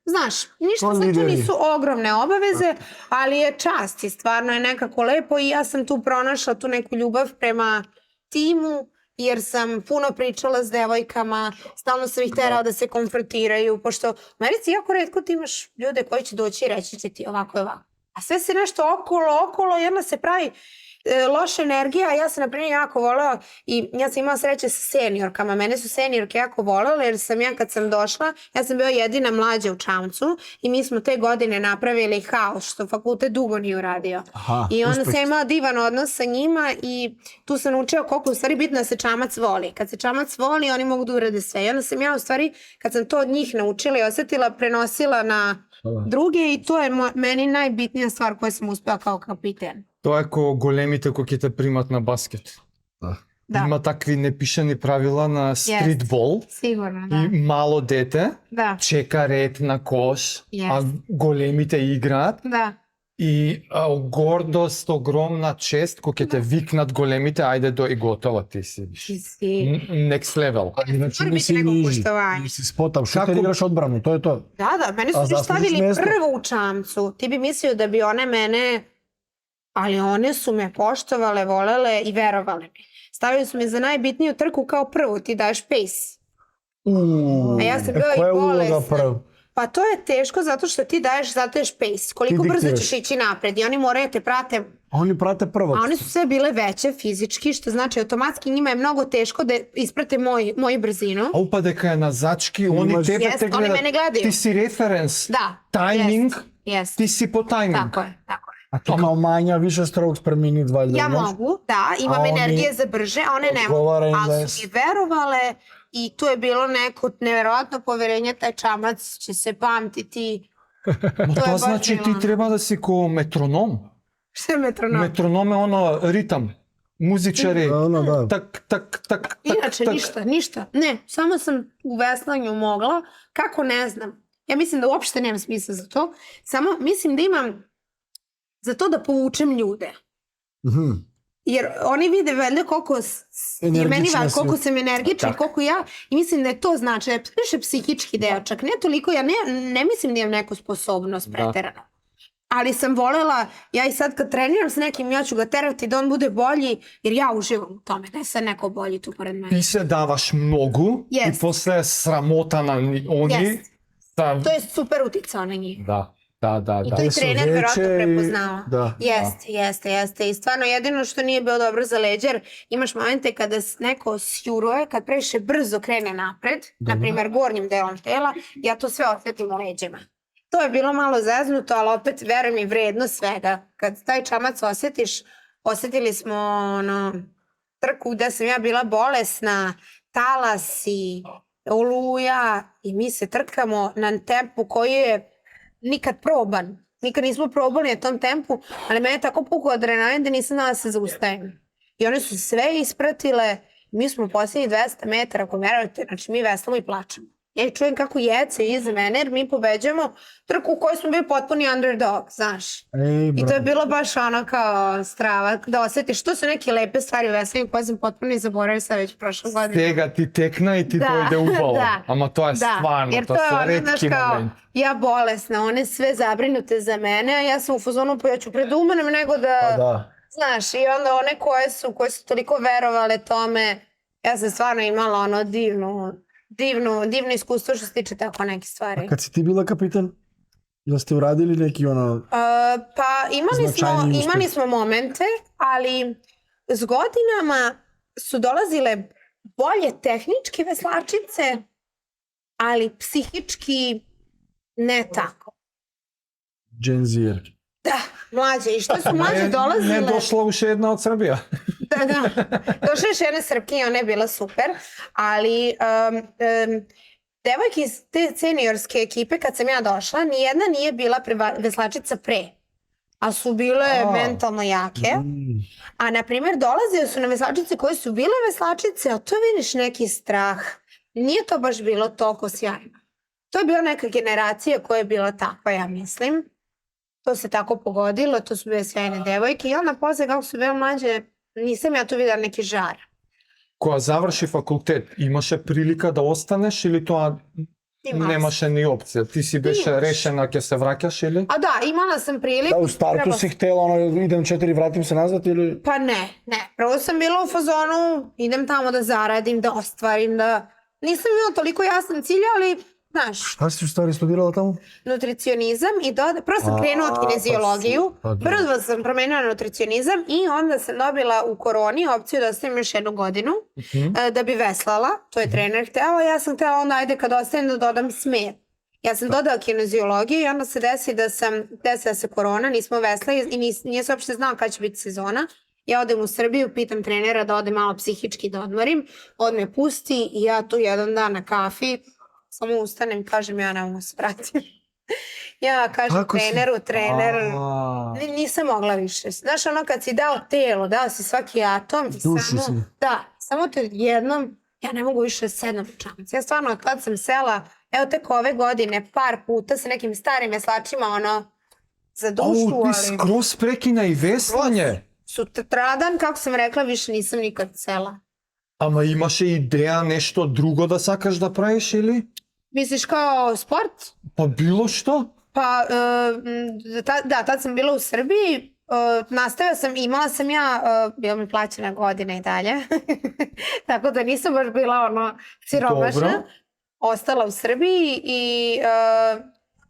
znaš, ništa sad to nisu ogromne obaveze, ali je čast i stvarno je nekako lepo i ja sam tu pronašla tu neku ljubav prema timu, jer sam puno pričala s devojkama, stalno sam ih terala da se konfrontiraju, pošto u Americi jako retko ti imaš ljude koji će doći i reći će ti ovako i ovako. A sve se nešto okolo i onda se pravi loša energija, ja sam na primjer jako volela i ja sam imala sreće sa seniorkama, mene su seniorke jako volele jer sam ja kad sam došla, ja sam bila jedina mlađa u čamcu i mi smo te godine napravili haos što fakultet dugo nije uradio. I onda sam imala divan odnos sa njima i tu sam naučila koliko u stvari bitno da se čamac voli. Kad se čamac voli, oni mogu da urade sve. I onda sam ja u stvari, kad sam to od njih naučila i osjetila, prenosila na druge i to je meni najbitnija stvar koju sam uspela kao kapiten. Тоа е ко големите кои ќе те примат на баскет. Има такви непишани правила на стритбол. Сигурно, да. И мало дете чека ред на кош, а големите играат. Да. И гордост, огромна чест, кој ќе те викнат големите, ајде до и готово ти си. Next level. Иначе не си ниži. Si spotam, šuter igraš odbranu, to je to. Da, mene su viš stavili prvo u čamcu. Ti bi mislio da bi one mene... Ali one su me poštovale, volele i verovale mi. Stavili su me za najbitniju trku kao prvu, ti daješ pace. A ja sam bila i bolesna. Pa to je teško zato što ti daješ pace. Koliko brzo ćeš ići napred i oni moraju te prate. Oni prate prvog. A one su sve bile veće fizički, što znači automatski njima je mnogo teško da isprate moju brzinu. A upa deka je na zački, oni tebe te gledaju. Ti si referens, tajming, ti si po tajmingu. Tako je. A ti kao manja više strokes per minut valjda imaš? Ja mogu, da, imam energije za brže, a one ne mogu. Ali su mi verovale i tu je bilo neko neverovatno poverenje, taj čamac će se pamtiti. To znači ti treba da si ko metronom. Šta je metronom? Metronom je ono ritam, muzičari, tak. Inače ništa. Ne, samo sam u veslanju mogla, kako ne znam. Ja mislim da uopšte nemam smisla za to, samo mislim da imam za to da povučem ljude. Jer oni vide valjda koliko sam energična, koliko ja, i mislim da je to znači, više psihički deo, čak ne toliko, ja ne mislim da imam neku sposobnost preterano. Ali sam volela, ja i sad kad treniram s nekim, ja ću ga terati da on bude bolji, jer ja uživam u tome, da je sad neko bolji tu pored mene. Ti se davaš mnogo i posle sramota na oni. To je super uticao na njih. Da. I to je trener verovatno prepoznao. Jeste. I stvarno jedino što nije bilo dobro za leđa, jer imaš momente kada neko sjuruje, kad previše brzo krene napred, na primjer gornjim delom tela, ja to sve osjetim u leđima. To je bilo malo zeznuto, ali opet veruj mi vredno svega. Kad taj čamac osjetili smo trku gde sam ja bila bolesna, talas i oluja i mi se trkamo na tempu koji je nikad proban. Nikad nismo probali na tom tempu, ali mene je tako pukao adrenalin da nisam znala da se zaustavim. I one su sve ispratile, mi smo u posljednjih 200 metara, ako merujete, znači mi veslamo i plačemo. Ja čujem kako jece iza mene, jer mi pobeđujemo trku u kojoj smo bili potpuni underdog, znaš. I to je bilo baš ono kao strava, da osjetiš, to su neke lepe stvari u veslanju koje sam potpuno zaboravila sad već prošle godine. Stega ti tekna i ti dojde uvalo, ama to je stvarno, to su retki momenti. Ja bolesna, one sve zabrinute za mene, a ja sam u fazonu, pa ja ću predumanem nego da, znaš, i onda one koje su toliko verovale tome, ja sam stvarno imala ono divno iskustvo što se tiče tako neke stvari. A kad si ti bila kapitan, da ste uradili neki pa imali smo momente, ali s godinama su dolazile bolje tehnički veslačice, ali psihički ne tako. Gen Z. Da, mlađe. I što su mlađe dolazile... Ne došla još jedna od Srbija. Da. Došla još jedna Srpkinja, ona je bila super, ali devojke iz te seniorske ekipe, kad sam ja došla, nijedna nije bila veslačica pre, a su bile mentalno jake. A, na primjer, dolazile su na veslačice koje su bile veslačice, a to vidiš neki strah. Nije to baš bilo toliko sjajno. To je bila neka generacija koja je bila takva, ja mislim. To se tako pogodilo, to su bile sjajne devojke. I onda posle, kako su bile mlađe, nisam ja tu videla neki žar. Koja završi fakultet, imaše prilika da ostaneš ili to nemaše ni opcije? Ti si beše rešena ke se vraćaš ili? A da, imala sam priliku. Da, u startu si htjela idem 4, vratim se nazad ili? Pa ne. Prvo sam bila u fazonu, idem tamo da zaradim, da ostvarim, da... Nisam imala toliko jasan cilj, ali, znaš... Šta si u stvari studirala tamo? Nutricionizam i prvo sam krenula od kineziologiju, prvo sam promenila nutricionizam i onda sam dobila u koroni opciju da ostavim još 1 godinu da bi veslala, to je trener hteo, ja sam htela onda ajde kad ostavim da dodam smer. Ja sam dodala kineziologiju i onda se desila se korona, nismo veslali i nije se uopšte znala kada će biti sezona. Ja odem u Srbiju, pitam trenera da odem malo psihički da odmorim, on me pusti i ja tu jedan dan na kafi samo ustanem i kažem ja ne mogu se vratim. Ja kažem trener, nisam mogla više. Znaš ono kad si dao telo, dao si svaki atom i samo te jednom, ja ne mogu više sedam čamac. Ja stvarno od tad sam sela, evo tek ove godine, par puta sa nekim starim veslačima, ono, za dušu, ali... Ti skroz prekina i veslanje? Sutradan, kako sam rekla, više nisam nikad sela. Ама имаше идеја нешто друго да сакаш да правиш или? Misliš kao sport? Pa bilo što? Pa, da, tad sam bila u Srbiji, nastavila sam, imala sam bila mi plaćena godina i dalje, tako da nisam baš bila ono siromašna. Ostala u Srbiji i,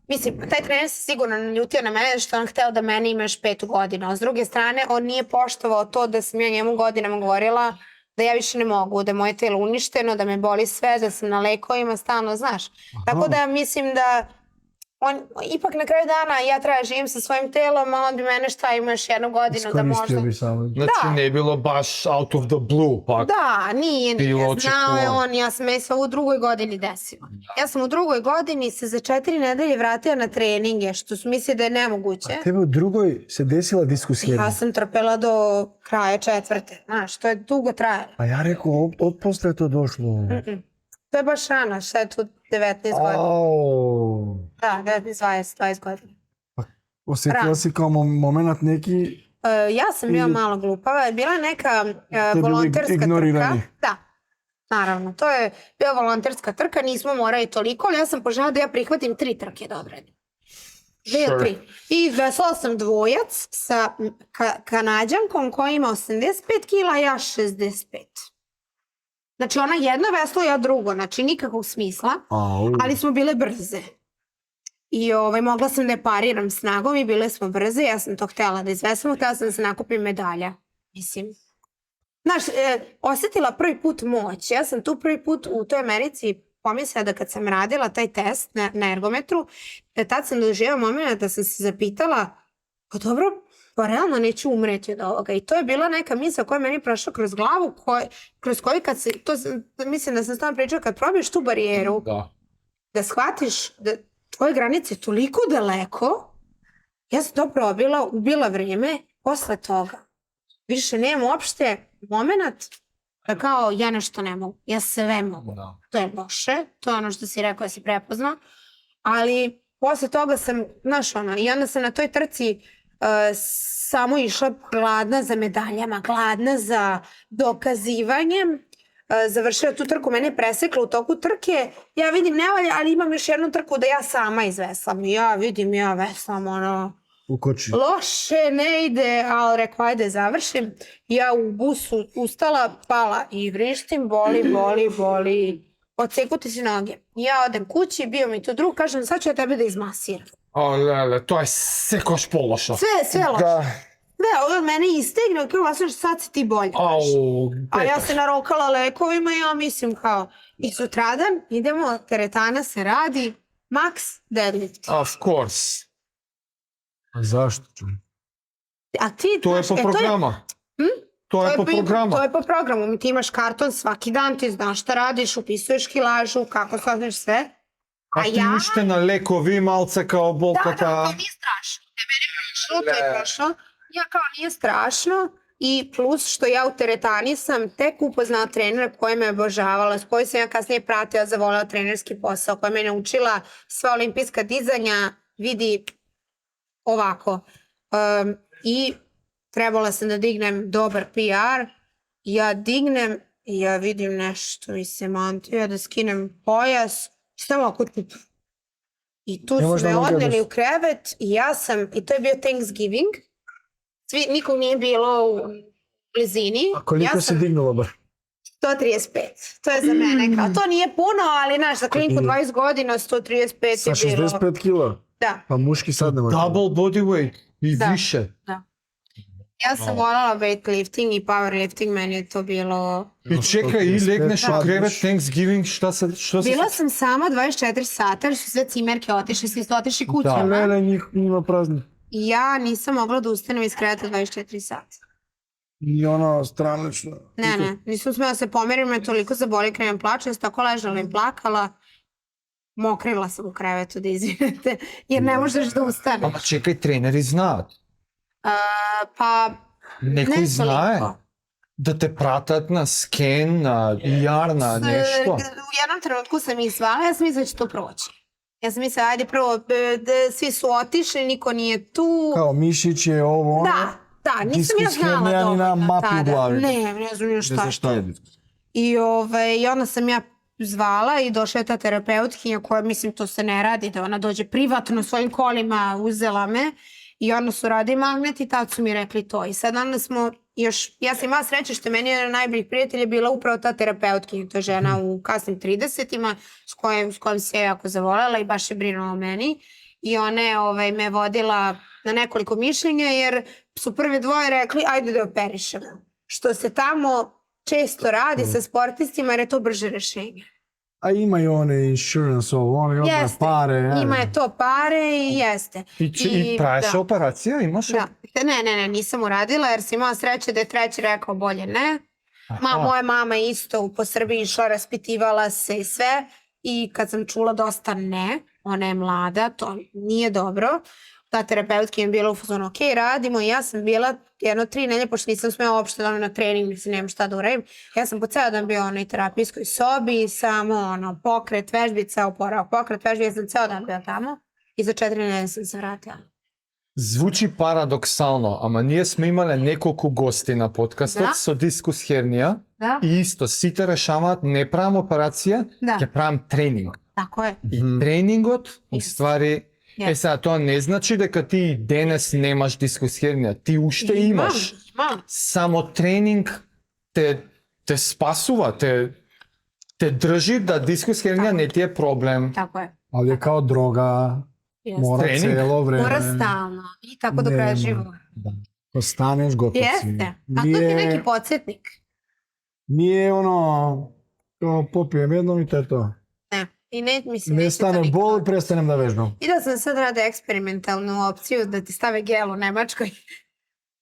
mislim, taj trener se sigurno naljutio na mene što on hteo da meni ima još 5 godina. A s druge strane, on nije poštovao to da sam ja njemu godinama govorila da ja više ne mogu, da je moje telo uništeno, da me boli sve, da sam na lekovima stalno, znaš. Tako da mislim da on, ipak na kraju dana ja treba da živim sa svojim telom, a on bi mene šta ima još 1 godinu da možda... Bi samo. Znači ne je bilo baš out of the blue, pak. Da, nije. Znao je on, ja sam se u 2. godini desila. Ja sam u 2. godini se za 4 nedelje vratila na treninge, što su mislili da je nemoguće. A tebe u 2. se desila diskusija? Ja sam trpela do kraja 4. Znaš, to je dugo trajalo. A ja rekao, od posle je to došlo. To je baš rano, šta je tu 19 godina. Da, 19-20 godina. Osjetila si kao moment neki... Ja sam bila malo glupava. Bila je neka volonterska trka. Da, naravno. To je bila volonterska trka, nismo morali toliko, ali ja sam požela da ja prihvatim 3 trke da odredim. 2 ili 3. I veslala sam dvojac sa Kanađankom koja ima 85 kila, ja 65. Znači ona jedno veslo, ja drugo, znači nikakvog smisla, ali smo bile brze. I mogla sam da je pariram snagom i bile smo brze, ja sam to htjela da izveslam, htjela sam da se nakupim medalja, mislim. Znaš, osjetila prvi put moć, ja sam tu prvi put u toj Americi pomislila da kad sam radila taj test na ergometru, tad sam doživjela moment da sam se zapitala, pa dobro, pa realno neću umreti od ovoga. I to je bila neka misla koja je meni prošla kroz glavu, kroz koju kad se, mislim da sam stavno pričala, kad probiješ tu barijeru, da shvatiš da tvoje granice toliko daleko, ja sam to probila, ubila vrijeme, posle toga. Više nemam uopšte moment da kao ja nešto ne mogu, ja sve mogu. To je loše, to je ono što si rekao da si prepoznao, ali posle toga sam, znaš ono, i onda sam na toj trci samo išla gladna za medaljama, gladna za dokazivanjem, završila tu trku, mene je presekla u toku trke, ja vidim ne valja, ali imam još jednu trku da ja sama izveslam, ja vidim, ja veslam, ono, loše ne ide, ali rekao, ajde završim, ja u busu ustala, pala i vrištim, boli, odseku ti si noge, ja odem kući, bio mi tu drug, kažem, sad ću ja tebe da izmasiram. O lele, to je sekoš pološo. Sve loše. ovo od mene istegne, kao vas sad si ti bolje. A ja se narokala lekovima i ja mislim kao, i sutradan idemo, teretana se radi, max deadlift. Of course. A zašto? A ti, To je po programa. To je po programu. To je po programu. Ti imaš karton svaki dan, ti znaš šta radiš, upisuješ kilažu, kako saznaš sve. A ti ušte na lekovi malce kao bolkata. Da, to nije strašno. Meni je prošlo, to je prošlo. Ja kao nije strašno i plus što ja u teretani sam tek upoznala trenera koja me obožavala, s kojoj sam ja kasnije pratila, zavoljela trenerski posao, koja me naučila sva olimpijska dizanja, vidi ovako. I trebala sam da dignem dobar PR, ja dignem i ja vidim nešto mi se mantija, da skinem pojas, samo ako tup. I tu su me odneli u krevet i to je bio Thanksgiving, nikog nije bilo u blizini. A koliko si dignula bar? 135, to je za mene kao, to nije puno, ali znaš, za klinku 20 godina 135 je bilo. Sa 65 kila? Da. Pa muški sad nema. Double body weight i više. Da. Ja sam voljela weightlifting i powerlifting, meni je to bilo... I čekaj, i legneš u krevet Thanksgiving, šta se... Bila sam sama 24 sata, jer su sve cimerke otišli, svi su otišli kućama. Da, ne, njima prazni. I ja nisam mogla da ustanem iz kreveta 24 sata. I ono stranično. Ne, nisam smela se pomerim, me toliko zaboli krenem plaća, ja sam tako ležala i plakala. Mokrila sam u krevetu, da izvinete, jer ne možeš da ustaneš. Pa čekaj, treneri zna. Pa, Neko znaje da te pratat na sken, na ER, na nešto. U jednom trenutku sam ih zvala, ja sam mislila da će to proći. Ja sam mislila, ajde prvo, svi su otišli, niko nije tu. Kao mišić je ovo, ono. Da, nisam ja znala dovoljno tada. Ne znam nije šta je. I onda sam ja zvala i došla je ta terapeutkinja koja, mislim, to se ne radi, da ona dođe privatno svojim kolima, uzela me. I onda su radili magnet i tad su mi rekli to. I sad onda smo još, ja sam imala sreće što meni jedan od najboljih prijatelja bila upravo ta terapeutkinja. To je žena u kasnim 30-ima s kojom se jako zavoljela i baš je brinula o meni. I ona je me vodila na nekoliko mišljenja jer su prve dvoje rekli ajde da operišemo. Što se tamo često radi sa sportistima jer je to brže rešenje. A imaju one insurance, one odmah pare. Ima je to pare i jeste. I traje operacija, imaš? Ne, nisam uradila jer sam imala sreće da je treći rekao bolje ne. Moja mama isto po Srbiji išla, raspitivala se i sve. I kad sam čula dosta ne, ona je mlada, to nije dobro. Ta terapeutki je bila u fazonu, ok, radimo i ja sam bila 3 nedelje, pošto nisam smela uopšte na trening, mislim, nemam šta da uradim. Ja sam po ceo dan bila u onoj terapijskoj sobi, samo pokret, vežbica, oporavak, pokret, vežbica, ja sam ceo dan bila tamo i za 4 nedelje sam se vratila. Zvuči paradoksalno, ama ние сме имале неколку гости на подкастот со дискус хернија и исто, сите решаваат, не правам операција, ќе правам тренинг. Тако е. И тренингот, уствари, сега, тоа не значи дека ти денес немаш дискус хернија, ти уште имаш. Само тренинг те спасува, те држи да дискус хернија не ти е проблем. Тако е. Ali je kao droga, mora cijelo vreme. Mora stalno i tako do kraja života. Ko staneš, gotov si. Jeste, a to ti je neki podsjetnik. Nije ono, kao popijem jednom i to je to. Ne, i ne mislim. Ne stane bol i prestanem da vežbam. I da sam sad rade eksperimentalnu opciju da ti stave gel u Nemačkoj.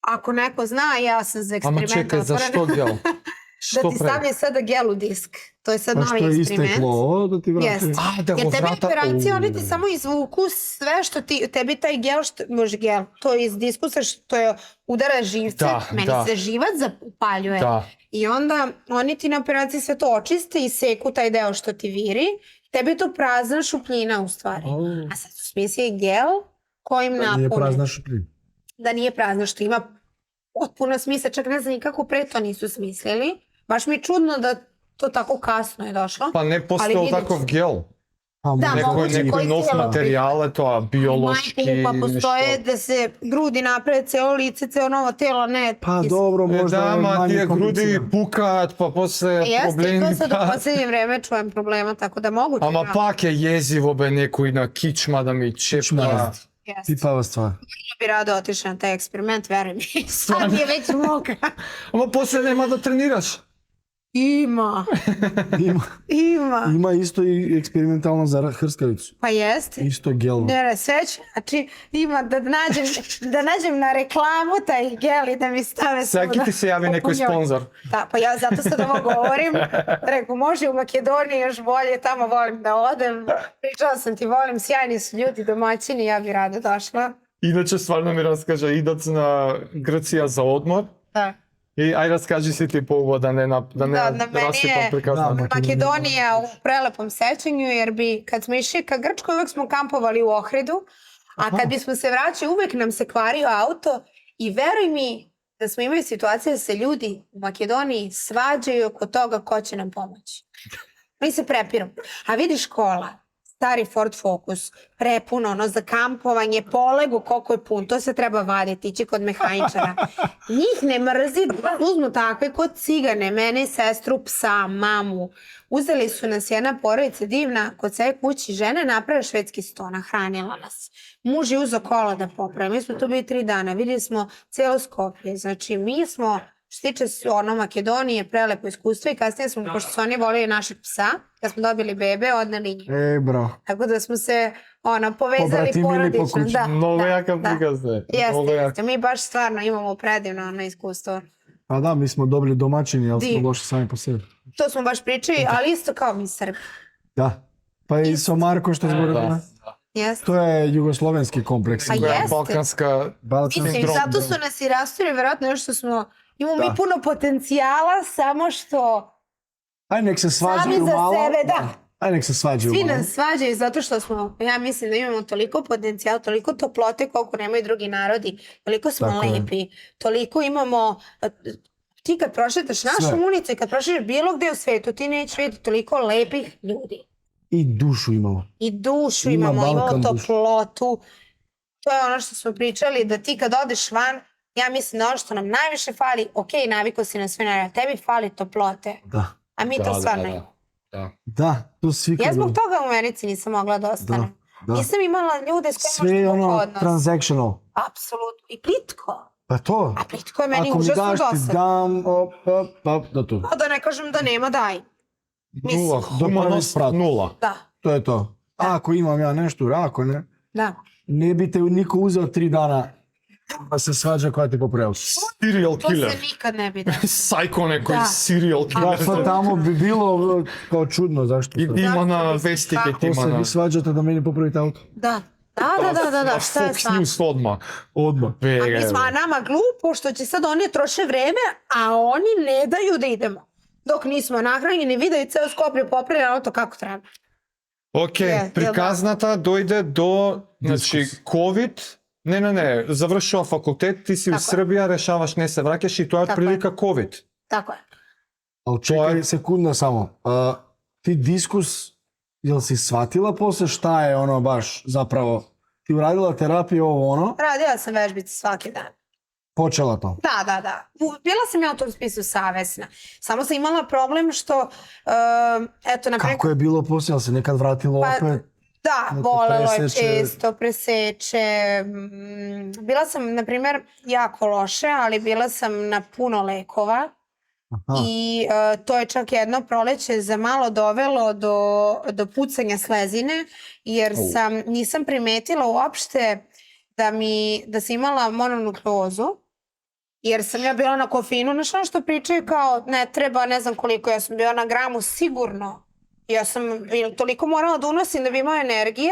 Ako neko zna, ja sam za eksperiment. Ama čekaj, zašto gel? Da ti stavlja sada gel u disk. To je sad novi eksperiment. A što je isteklo, da ti vrati? Da go vrata... Jer tebi operacije, oni ti samo izvuku sve što ti, tebi taj gel, može gel, to je iz diskusa što je udara živce, meni se živac zapaljuje. I onda oni ti na operaciji sve to očiste i seku taj deo što ti viri. Tebi je to prazna šupljina u stvari. A sad su smislili gel kojim napune. Da nije prazna šupljina. Da nije prazna, što ima potpuno smisla, čak ne znam nikako pre to nisu smislili. Baš mi je čudno da to tako kasno je došlo. Pa ne postojao takav gel. Nekoj nov materijal, to je biološki. Pa postoje da se grudi naprede, celo lice, celo novo telo, ne. Pa dobro, možda je manje komplicija. Da, ma ti je grudi pukat, pa posle problemi. Jeste, to sad u posljednje vreme čujem problema, tako da moguće. Ama pak je jezivo be nekoj na kičma da mi čepna. Pipava stvar. Ja bi rado otišla na taj eksperiment, veruj mi. Sad je već mokra. Ама после нема да тренираш. Ima. Ima isto i eksperimentalno za hrskavicu. Pa jeste. Isto gel. Ne, sveće. Znači, ima da nađem na reklamu taj gel i da mi stave Svaki ti se javi neki sponzor. Da, pa ja zato sad ovo govorim. Reku, može u Makedoniji još bolje, tamo volim da odem. Pričala sam ti, volim, sjajni su ljudi, domaćini, ja bi rado došla. Иначе стварно ми раскажа, идат на Грција за одмор. Da. И ај раскажи си ти по да не расипам приказно. Makedonija u prelepom sećanju, jer bi, kad smo išli ka Grčkoj, uvek smo kampovali u Ohridu, a kad bismo se vraćali, uvek nam se kvario auto i veruj mi da smo imali situacije da se ljudi u Makedoniji svađaju oko toga ko će nam pomoći. Mi se prepiramo. A vidi škola, stari Ford Focus, prepuno, ono za kampovanje, polegu koliko je pun, to se treba vaditi, ići kod mehaničara. Njih ne mrzi, uzmu takve kod cigane, mene, sestru, psa, mamu. Uzeli su nas jedna porodica divna, kod sve kući žene naprave švedski sto, nahranila nas. Muž je uzeo kola da popravi, mi smo tu bili 3 dana, vidjeli smo cijelo Skoplje, znači mi smo, što se tiče Makedonije, prelepo iskustvo i kasnije smo, pošto su oni volili našeg psa, kad smo dobili bebe, odneli njih. Bro. Tako da smo se povezali porodično. Da, Mnogo jaka prikazna. Jeste. Mi baš stvarno imamo predivno iskustvo. Pa da, mi smo dobri domaćini, ali smo došli sami po sebi. To smo baš pričali, ali isto kao mi Srbi. Da. Pa i Somarko što zborila. Jeste. To je jugoslovenski kompleks. A jeste. Balkanska... Mislim, zato su nas i rasturili, vjerojatno još što smo... Imamo mi puno potencijala, samo što... Aj nek se svađaju malo. Sami za sebe, da. Aj nek se svađaju Svi malo. nas svađaju zato što smo, ja mislim da imamo toliko potencijala, toliko toplote koliko nemaju drugi narodi, toliko smo lepi, toliko imamo... Ti kad prošetaš našu ulicu i kad prošetaš bilo gde u svetu, ti nećeš vidjeti toliko lepih ljudi. I dušu imamo. I dušu imamo toplotu. To je ono što smo pričali, da ti kad odeš van, ja mislim da ono što nam najviše fali, ok, naviko si na sve naravno, tebi fali toplote. Da. A mi to stvarno imamo. Da, to svi kad... Ja zbog toga u Americi nisam mogla da ostanem. Nisam imala ljude s kojima što sve mogu ono odnos. Transactional. Apsolutno. I plitko. Pa to. A plitko je meni užasno dosadno. Ako mi daš ti dam, da to. A da ne kažem da nema, daj. Nula, humanost nula. Da. To je to. Ako imam ja nešto, ako ne. Da. Ne bi te niko uzeo 3 dana da se svađa koja ti popravila. Serial killer. To se nikad ne bi da. Sajko neko serial killer. Pa tamo bi bilo kao čudno, zašto? Ima na vesti kad To ima se na... vi svađate da meni popravite auto? Da. Da, šta je Fox News odmah. A mi smo nama glupo što će sad oni troše vreme, a oni ne daju da idemo. Dok nismo nahranjeni, vidaju ceo Skoplje popravili auto kako treba. Ok, приказната дојде до, значи, COVID, не, завршува факултет, ти си у Србија, решаваш не се враќаш и тоа е прилика COVID. Tako je. Ali čekaj sekunda samo, ti diskus, jel si shvatila posle šta je ono baš zapravo, ti uradila terapiju ovo ono? Radila sam vežbice svaki dan. Počela to? Da. Bila sam ja u tom spisku savesna. Samo sam imala problem što, eto, naprijed... Kako je bilo poslije, ali se nekad vratilo opet? Da, bolelo je često, preseče. Bila sam, na primjer, jako loše, ali bila sam na puno lekova. I to je čak jedno proleće za malo dovelo do pucanja slezine, jer nisam primetila uopšte da sam imala mononukleozu, jer sam ja bila na kofeinu, znaš ono što pričaju kao ne treba, ne znam koliko, ja sam bila na gramu sigurno. Ja sam toliko morala da unosim da bi imao energije,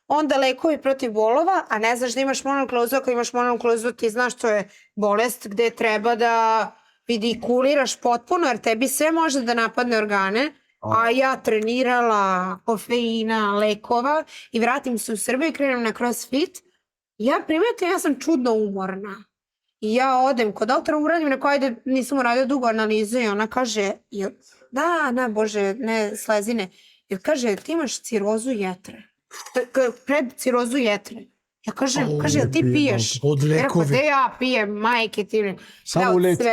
onda lekovi protiv bolova, a ne znaš da imaš mononukleozu, ako imaš mononukleozu ti znaš to je bolest gde treba da vidikuliraš potpuno, jer tebi sve može da napadne organe, a ja trenirala kofeina, lekova i vratim se u Srbiju i krenem na CrossFit. Ja primetim, ja sam čudno umorna. I ja odem kod doktora, uradim, neko ajde, nisam uradio dugo analizu i ona kaže, bože, ne slezine, jer kaže, ti imaš cirozu jetre. Pred cirozu jetre. Ja kažem, jel ti piješ? Od lekovi. Rekao, gde ja pijem, majke ti. Samo leti.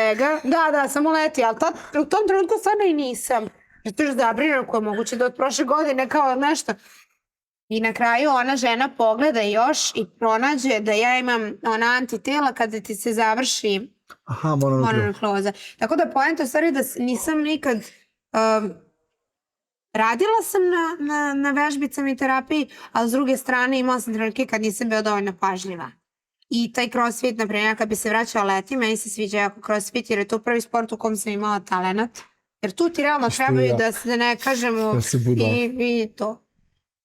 Da, samo leti, ali u tom trenutku stvarno i nisam. Zato je zabrinuo koje je moguće da od prošle godine kao nešto. I na kraju ona žena pogleda još i pronađe da ja imam ona antitela kada ti se završi mononukleoza. Tako da poenta je u stvari da nisam nikad... radila sam na vežbicama i terapiji, ali s druge strane imala sam trenutke kad nisam bila dovoljno pažljiva. I taj crossfit, naprimjer, kad bi se vraćala leti, meni se sviđa jako crossfit jer je to prvi sport u kom sam imala talenat. Jer tu ti realno trebaju da se ne kažemo i to.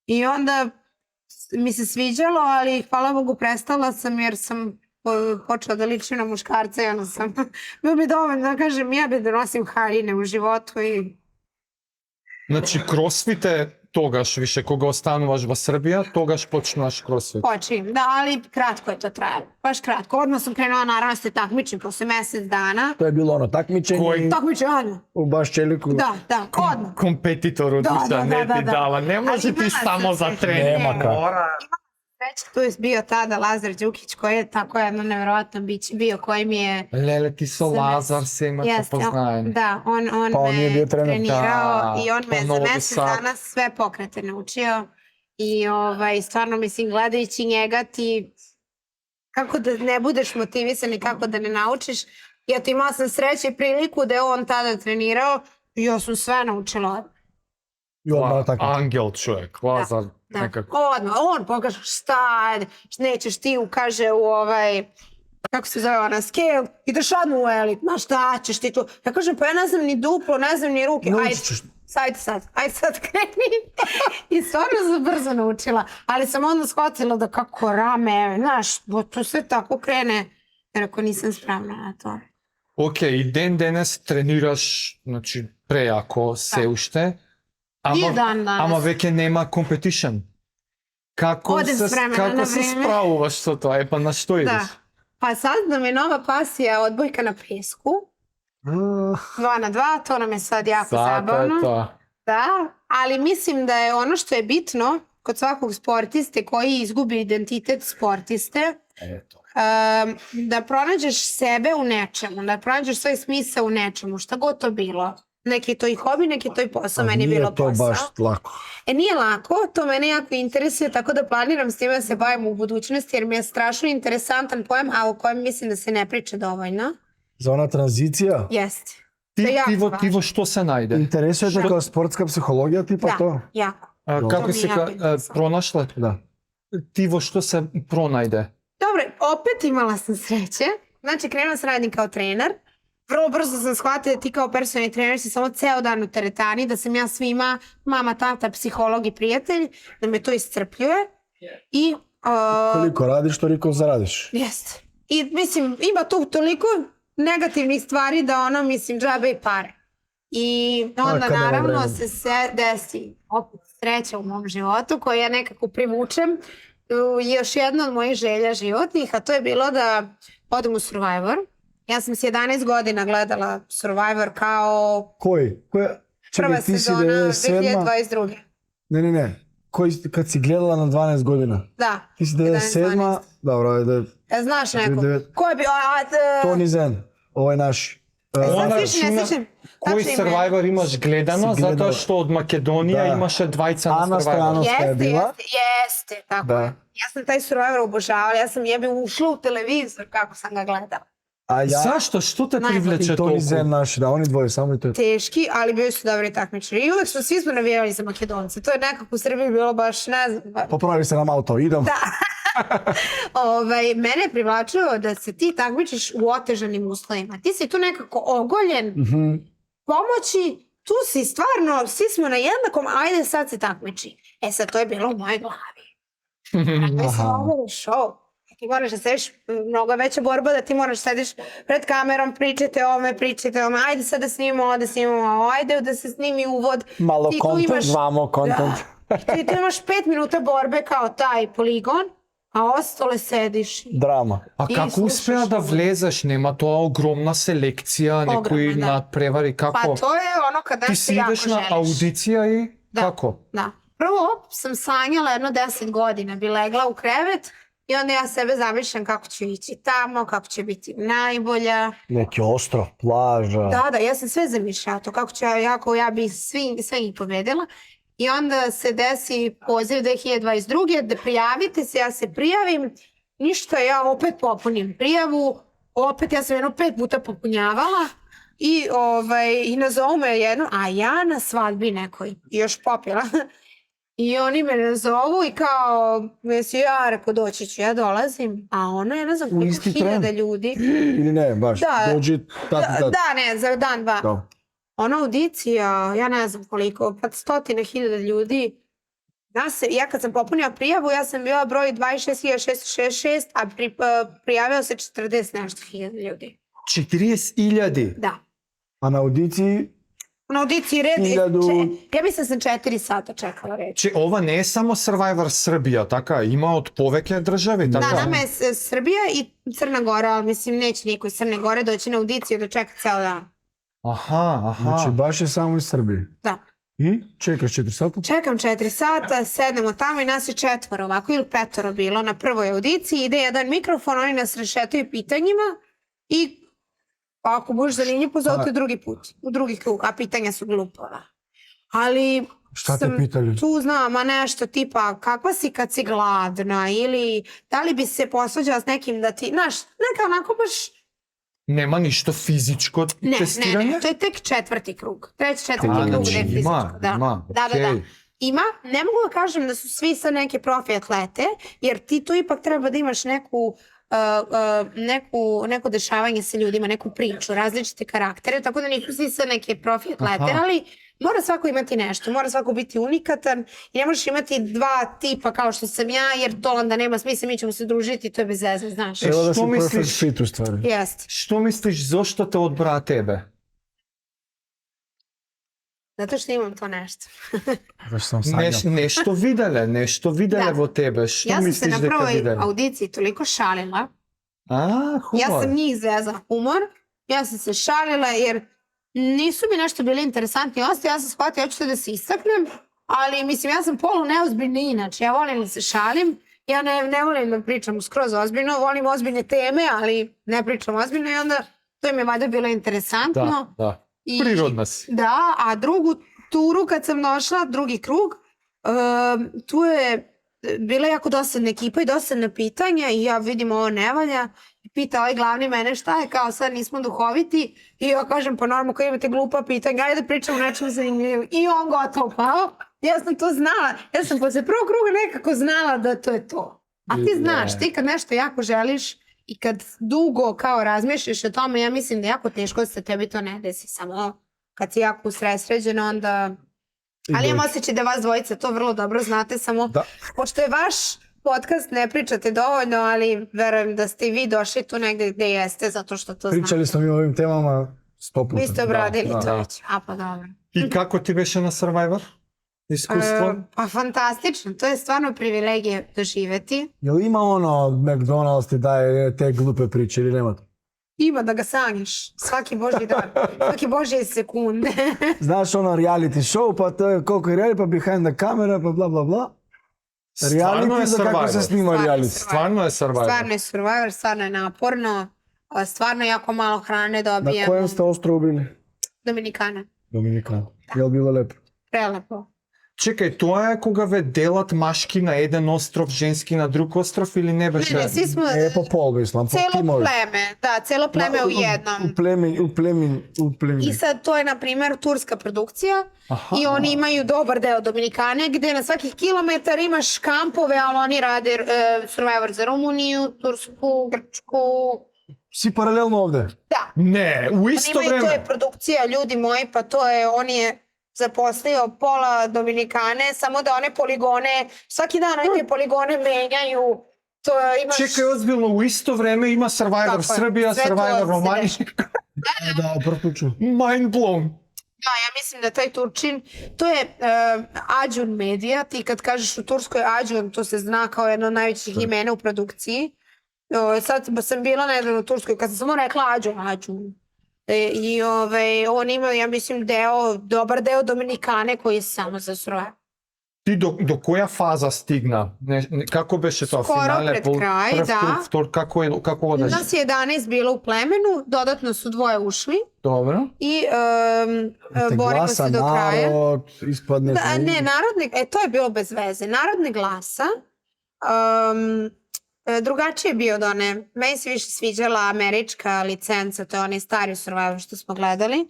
I onda mi se sviđalo, ali hvala Bogu prestala sam jer sam počela da ličim na muškarca i onda sam bilo mi dovoljno da kažem ja bi da nosim haljine u životu i... Znači, crossfite togaš više, koga ostanuvaš v Srbija, togaš počnuvaš crossfit. Počim, da, ali kratko je to trajalo. Baš kratko. Odmah sam krenula, naravno se takmičim posle mjesec dana. To je bilo ono takmičenje. Takmičenje, odmah. U baš čeliku. Da, odmah. Kompetitoru duša, ne ti dala. Ne može ti samo za trening. Već tu je bio tada Lazar Đukić koji je tako jedno nevjerovatno biće bio koji mi je... Lele, ti so Lazar, se imate poznajeni. Da, on me trenirao i on me za mjesec dana sve pokrete naučio. I stvarno mislim gledajući njega ti kako da ne budeš motivisan i kako da ne naučiš. Ja ti imala sam sreće i priliku da je on tada trenirao i ja sam sve naučila. Angel čovjek, Lazar. Odmah, on pokaže šta, nećeš ti kaže u kako se zove ona, scale, ideš odmah u elit, ma šta ćeš ti tu. Ja kažem, pa ja ne znam ni duplo, ne znam ni ruke, ajde sad kreni. I stvarno sam brzo naučila, ali sam onda shvatila da kako rame, znaš, to sve tako krene, jer ako nisam spremna na to. Ok, i danes treniraš, znači, prejako seušte. Ама веќе нема competition. Како се справуваш со тоа? Па на што идеш? Pa sad nam je nova pasija odbojka na pesku. 2x2, to nam je sad jako zabavno. Da, ali mislim da je ono što je bitno kod svakog sportiste koji izgubi identitet sportiste, da pronađeš sebe u nečemu, da pronađeš svoj smisao u nečemu, šta god to bilo. Neki to i hobi, neki to i posao, meni je bilo posao. Nije to baš lako. Nije lako, to mene jako interesuje, tako da planiram s time da se bavim u budućnosti, jer mi je strašno interesantan pojem, a o kojem mislim da se ne priča dovoljno. Za ona tranzicija? Jeste. Ti vo što se najde? Interesuje te kao sportska psihologija tipa to? Da, jako. Kako si pronašla? Da. Ti vo što se pronajde? Dobro, opet imala sam sreće. Znači, krenula sam radim kao trener. Vrlo brzo sam shvatila da ti kao personalni trener si samo ceo dan u teretani, da sam ja svima mama, tata, psiholog i prijatelj, da me to iscrpljuje. I... Koliko radiš, toliko zaradiš. Jeste. I mislim, ima tu toliko negativnih stvari da ono, mislim, džabe i pare. I onda naravno se desi opet sreća u mom životu koju ja nekako privučem. Još jedna od mojih želja životnih, a to je bilo da odem u Survivor. Ja sam s 11 godina gledala Survivor kao... Koji? Prva sezona 2022. Ne. Kad si gledala na 12 godina? Da. Ti si 97. Dobro, ajde. Znaš neko? Ko je bio? Tony Zen. Ovo je naš. Ne sličim. Koji Survivor imaš gledano? Zato što od Makedonija imаше dvajca na Survivor. Stojanovska je bila. Jeste, tako je. Ja sam taj Survivor obožavala. Ja sam ušla u televizor kako sam ga gledala. Zašto? Što te privleče toliko? Tony Zen naši, da, oni dvoje, samo i to je. Teški, ali bili su dobri takmičari. I uvek svi smo navijali za Makedonce. To je nekako u Srbiji bilo baš, ne znam. Popravi se nam auto, idem. Da. Mene je privlačilo da se ti takmičiš u otežanim uslovima. Ti si tu nekako ogoljen, pomoći, tu si stvarno, svi smo na jednakom, ajde sad se takmiči. Sad to je bilo u mojoj glavi. Mislim, ovo je show. Ti moraš da sediš, mnogo veća borba da ti moraš da sediš pred kamerom, pričajte o ome, ajde sad da snimimo ovo, ajde da se snimi uvod. Malo kontent, vamo kontent. Ti tu imaš 5 minuta borbe kao taj poligon, a ostale sediš. Drama. A kako uspea da vlezeš? Nema to ogromna selekcija, nekoj nadprevari, kako? Pa to je ono kad ti si ideš na audicija i kako? Da. Prvo sam sanjala jedno 10 godina, bi legla u krevet i onda ja sebe zamišljam kako ću ići tamo, kako će biti najbolja. Neki ostrov, plaža. Da, ja sam sve zamišljala to, kako ću ja bi sve njih pobedila. I onda se desi poziv 2022. da prijavite se, ja se prijavim, ništa, ja opet popunim prijavu, opet ja sam jedno 5 puta popunjavala i nazovu me jedno, a ja na svadbi nekoj, još popila. I oni me nazovu i kao, ja rekao doći ću, ja dolazim, a ono je, ne znam koliko hiljada ljudi. Ili ne, baš, dođi tad. Da, ne, za dan, dva. Ona audicija, ja ne znam koliko, pa 100.000 ljudi. Ja kad sam popunila prijavu, ja sam bila broj 26.666, a prijavio se 40 nešto hiljada ljudi. 40.000? Da. A na audiciji? Na audiciji red, ja mislim sam 4 sata čekala red. Ova ne je samo Survivor Srbija, taka, ima od poveke države, taka? Da, nama je Srbija i Crna Gora, ali mislim neće niko iz Crne Gore doći na audiciju da čeka ceo dan. Aha. Znači baš je samo iz Srbije? Da. I? Čekaš 4 sata? Čekam 4 sata, sednemo tamo i nas je 4 ovako ili 5 bilo na prvoj audiciji, ide jedan mikrofon, oni nas rešetaju pitanjima i ako budeš zanimljiv, pozovite u drugi krug, a pitanja su glupava. Ali šta te pitali? Tu znam, a nešto tipa kakva si kad si gladna ili da li bi se posvađala s nekim da ti, znaš, neka onako baš... Nema ništa fizičko testiranje? Ne, to je tek 4. krug. 3. 4. krug gde je fizičko. Ima. Ima, ne mogu da kažem da su svi sad neke profi atlete, jer ti tu ipak treba da imaš neko dešavanje sa ljudima, neku priču, različite karaktere, tako da nisu svi sad neke profi atlete, ali mora svako imati nešto, mora svako biti unikatan i ne možeš imati 2 tipa kao što sam ja, jer to onda nema smisla, mi ćemo se družiti, to je bez veze, znaš. Evo da si perfect fit u stvari. Jeste. Što misliš, zašto te odbra tebe? Zato što imam to nešto. Nešto videle vo tebe. Što misliš da ja sam se na prvoj audiciji toliko šalila. Humor. Ja sam njih zvezala humor. Ja sam se šalila jer nisu mi nešto bili interesantni osti. Ja sam shvatila, ja ću da se istaknem. Ali mislim, ja sam polu neozbiljna inače. Ja volim da se šalim. Ja ne volim da pričam skroz ozbiljno. Volim ozbiljne teme, ali ne pričam ozbiljno. I onda to im je valjda bilo interesantno. Da. Prirodna si. Da, a drugu turu kad sam došla, drugi krug, tu je bila jako dosadna ekipa i dosadna pitanja i ja vidim ovo ne valja. Pita ovaj glavni mene šta je, kao sad nismo duhoviti i ja kažem pa normalno kad imate glupa pitanja, ajde da pričamo o nečemu zanimljivo. I on gotovo pao. Ja sam to znala. Ja sam posle prvog kruga nekako znala da to je to. A ti znaš, ti kad nešto jako želiš i kad dugo kao razmišljaš o tome, ja mislim da je jako teško da se tebi to ne desi. Samo kad si jako usredsređen, onda... Ali imam osjećaj da vas dvojica to vrlo dobro znate, samo pošto je vaš podcast, ne pričate dovoljno, ali verujem da ste i vi došli tu negde gde jeste, zato što to znate. Pričali smo mi o ovim temama 100 puta. Vi ste obradili to već. A pa dobro. I kako ti beše na Survivor? Iskustvo? Pa fantastično, to je stvarno privilegije doživeti. Jel ima ono McDonald's ti daje te glupe priče ili nema to? Ima da ga sanjaš, svaki božji dan, svaki božje sekunde. Znaš ono reality show, pa to je koliko je reality, pa behind the camera, pa bla bla bla. Reality za kako se snima reality. Stvarno je Survivor. Stvarno je Survivor, stvarno je naporno, stvarno jako malo hrane dobijemo. Na kojem ste ostrovu bili? Dominikana. Je li bilo lepo? Prelepo. Čekaj, to je koga ve delat maški na jedan ostrov, ženski na drug ostrov ili ne baš? Ne, svi smo... Po pol, mislim, po celo timovi. pleme, da, celo pleme u jednom. U plemi. I sad to je, na primjer, turska produkcija i oni imaju dobar deo Dominikane gde na svakih kilometar imaš kampove, ali oni rade Survivor za Rumuniju, Tursku, Grčku. Si paralelno ovde? Da. Ne, u isto vreme. To je produkcija, ljudi moji, pa to je, on je zaposlio pola Dominikane, samo da one poligone, svaki dan neke poligone menjaju. To imaš... Čekaj, ozbiljno, u isto vreme ima Survivor Srbija, Survivor Romanija. Da, oprotuču. Mind blown. Da, ja mislim da taj Turčin, to je Ađun Medija, ti kad kažeš u Turskoj Ađun, to se zna kao jedno od najvećih imena u produkciji. Sad sam bila nedavno u Turskoj, kad sam samo rekla Ađun. I on ima, ja mislim, dobar deo Dominikane koji je samo za Survivor. Ti do koja faza stigna? Kako beše to? Skoro Finale, pred kraj, da. Kako odeš? Nas je 11 bilo u plemenu, dodatno su 2 ušli. Dobro. I borimo se do kraja. Narod, ispadne... Ne, to je bilo bez veze. Narod ne glasa. Drugačije je bio od one, meni se više sviđala američka licenca, to je onaj stari Survivor što smo gledali.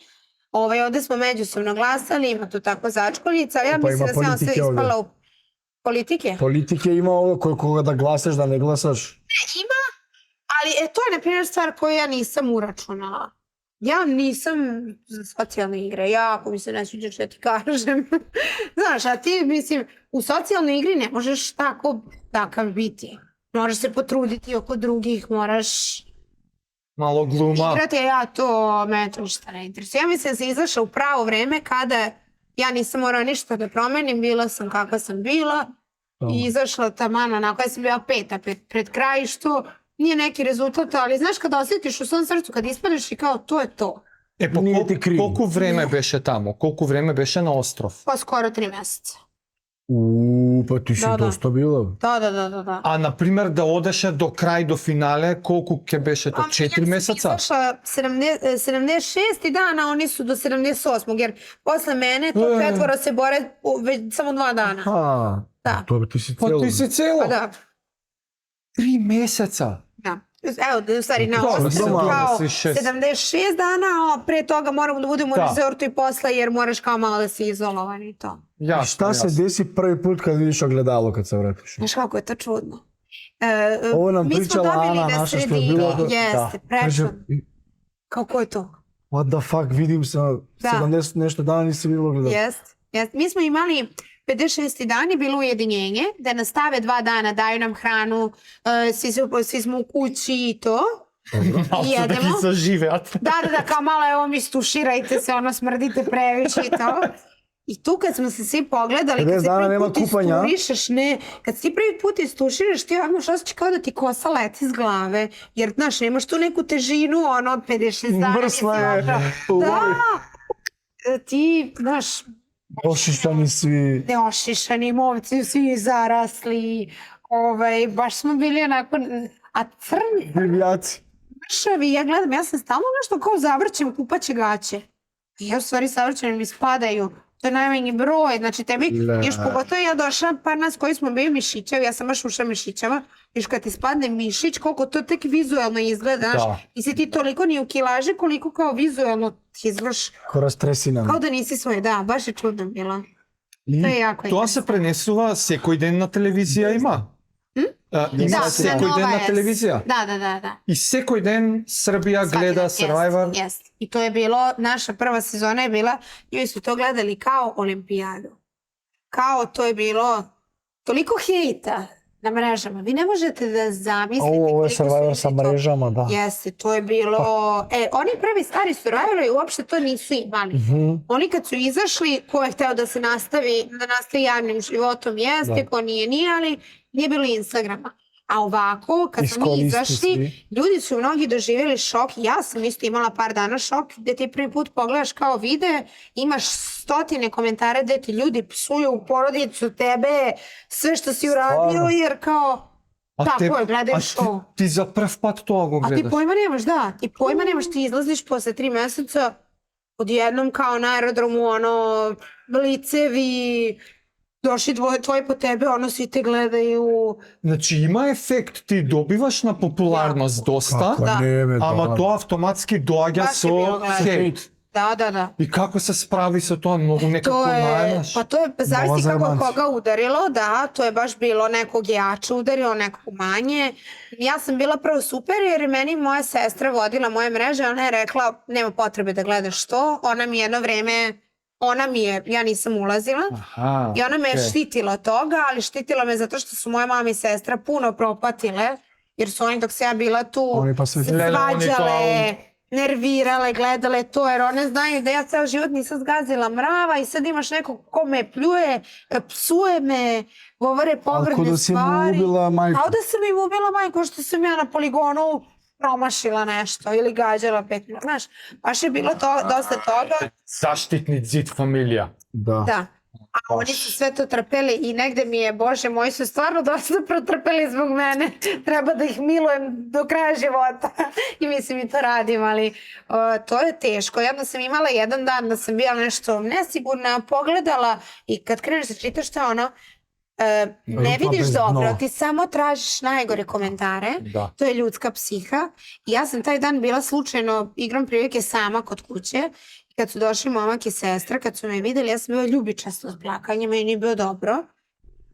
Ovde smo međusobno glasali, ima tu tako začkoljica, ali ja mislim da sam sve ispala u politike. Politike ima ovo koga da glasaš, da ne glasaš? Ne, ima, ali to je na primjer stvar koju ja nisam uračunala. Ja nisam za socijalne igre, ako mi se ne sviđa što ti kažem. Znaš, a ti, mislim, u socijalnoj igri ne možeš takav biti. Moraš se potruditi oko drugih, moraš... Malo gluma. Igrati, me to ništa ne interesuje. Ja mislim da sam izašla u pravo vreme kada ja nisam morala ništa da promenim, bila sam kakva sam bila i izašla taman onako, ja sam bila 5. pred kraj, što nije neki rezultat, ali znaš kad osjetiš u svom srcu, kad ispadeš i kao to je to. Pa koliko vreme beše tamo? Koliko vreme beše na ostrov? Pa skoro 3 mjeseca. Pa ti si dosta bila. Da. A na primjer da odeše do kraj, do finale, koliko ke beše to? 4 meseca? Ja sam izašla 76. dana, oni su do 78. Jer posle mene to 4 se bore već samo 2 dana. Da. To ti si celo. Pa ti si celo? Pa da. 3 meseca? Da. Evo, u stvari, na osnovu kao 76 dana, a pre toga moramo da budemo u rezortu i posle, jer moraš kao malo da si izolovan i to. I šta se desi prvi put kad vidiš ogledalo kad se vratiš? Znaš kako je to čudno. Ovo nam pričala Ana, naša što je bilo... Jeste, prečudno. Kako je to? What the fuck, vidim se 70 nešto dana nisi bilo ogledalo. Jeste. Mi smo imali 56. dan je bilo ujedinjenje, da nas stave 2 dana, daju nam hranu, svi smo u kući i to. I jedemo. Da, kao malo evo mi stuširajte se, smrdite previše i to. I tu kad smo se svi pogledali, kad se prvi put isturišeš, kad si prvi put istuširaš, ti imaš osjećaj kao da ti kosa leti iz glave, jer znaš, nemaš tu neku težinu, od 56 dana. Mrsla je. Da, ti, znaš, ošišani svi. Neošišani, momci svi zarasli, baš smo bili onako, a crni. Divljaci. Mršavi, ja gledam, ja sam stalno nešto kao zavrćem kupaće gaće. I ja u stvari savrćem mi spadaju. To je najmanji broj, znači tebi, još pogotovo ja došla par nas koji smo bili mišićevi, ja sam baš ušla mišićama, još kad ti spadne mišić, koliko to tek vizualno izgleda, znaš, i si ti toliko ni u kilaži, koliko kao vizualno ti izgledaš. Ko rastresinam. Kao da nisi svoje, da, baš je čudno bilo. To je jako interesno. To se prenesува секој ден на телевизија има? Има секој ден на телевизија? Da. I sekoj den Srbija gleda Survivor? Jest. I to je bilo, naša prva sezona je bila, ljudi su to gledali kao olimpijadu. Kao to je bilo toliko hejta na mrežama. Vi ne možete da zamislite. Ovo je Survivor sa mrežama, da. Jeste, to je bilo... Oni prvi stari Survivori uopšte to nisu imali. Oni kad su izašli, ko je hteo da se nastavi javnim životom jeste, ko nije, ali nije bilo Instagrama. A ovako, kad smo mi izašli, ljudi su mnogi doživjeli šok. Ja sam isto imala par dana šok, gde ti prvi put pogledaš kao vide, imaš 100 komentara gde ti ljudi psuju u porodicu, tebe, sve što si uradio, jer kao, tako je, gledaš to. A ti za prv pat toga gledaš? A ti pojma nemaš, da. Ti pojma nemaš, ti izlaziš posle 3 meseca, odjednom kao na aerodromu, licevi, došli tvoji po tebe, svi te gledaju. Znači ima efekt, ti dobivaš na popularnost dosta, ama to automatski doaѓa со hejt. Da. I kako se spravi sa to? Mogu nekako najmaš? Pa to je, zavisi kako koga udarilo, da, to je baš bilo, nekog jače udarilo, nekog manje. Ja sam bila prvo super jer meni moja sestra vodila moje mreže, ona je rekla nema potrebe da gledaš to, ja nisam ulazila i ona me je štitila od toga, ali štitila me zato što su moja mama i sestra puno propatile, jer su oni dok se ja bila tu svađale, nervirale, gledale to, jer one znaju da ja ceo život nisam zgazila mrava i sad imaš nekog ko me pljuje, psuje me, govore pogrdne stvari. Kao da sam im ubila majku, što sam ja na poligonu promašila nešto ili gađala 5 minuta. Znaš, baš je bilo dosta toga. Zaštitni zid familija. Da. A oni su sve to trpeli i negde mi je, Bože, moji su stvarno dosta protrpeli zbog mene. Treba da ih milujem do kraja života. I mislim i to radim, ali to je teško. Jedno sam imala jedan dan da sam bila nešto nesigurna, pogledala i kad kreneš da čitaš šta ono, ne vidiš dobro, ti samo tražiš najgore komentare, to je ljudska psiha. I ja sam taj dan bila slučajno, igram prilike sama kod kuće, i kad su došli momak i sestra, kad su me videli, ja sam bila ljubičasta s plakanjem i nije bilo dobro.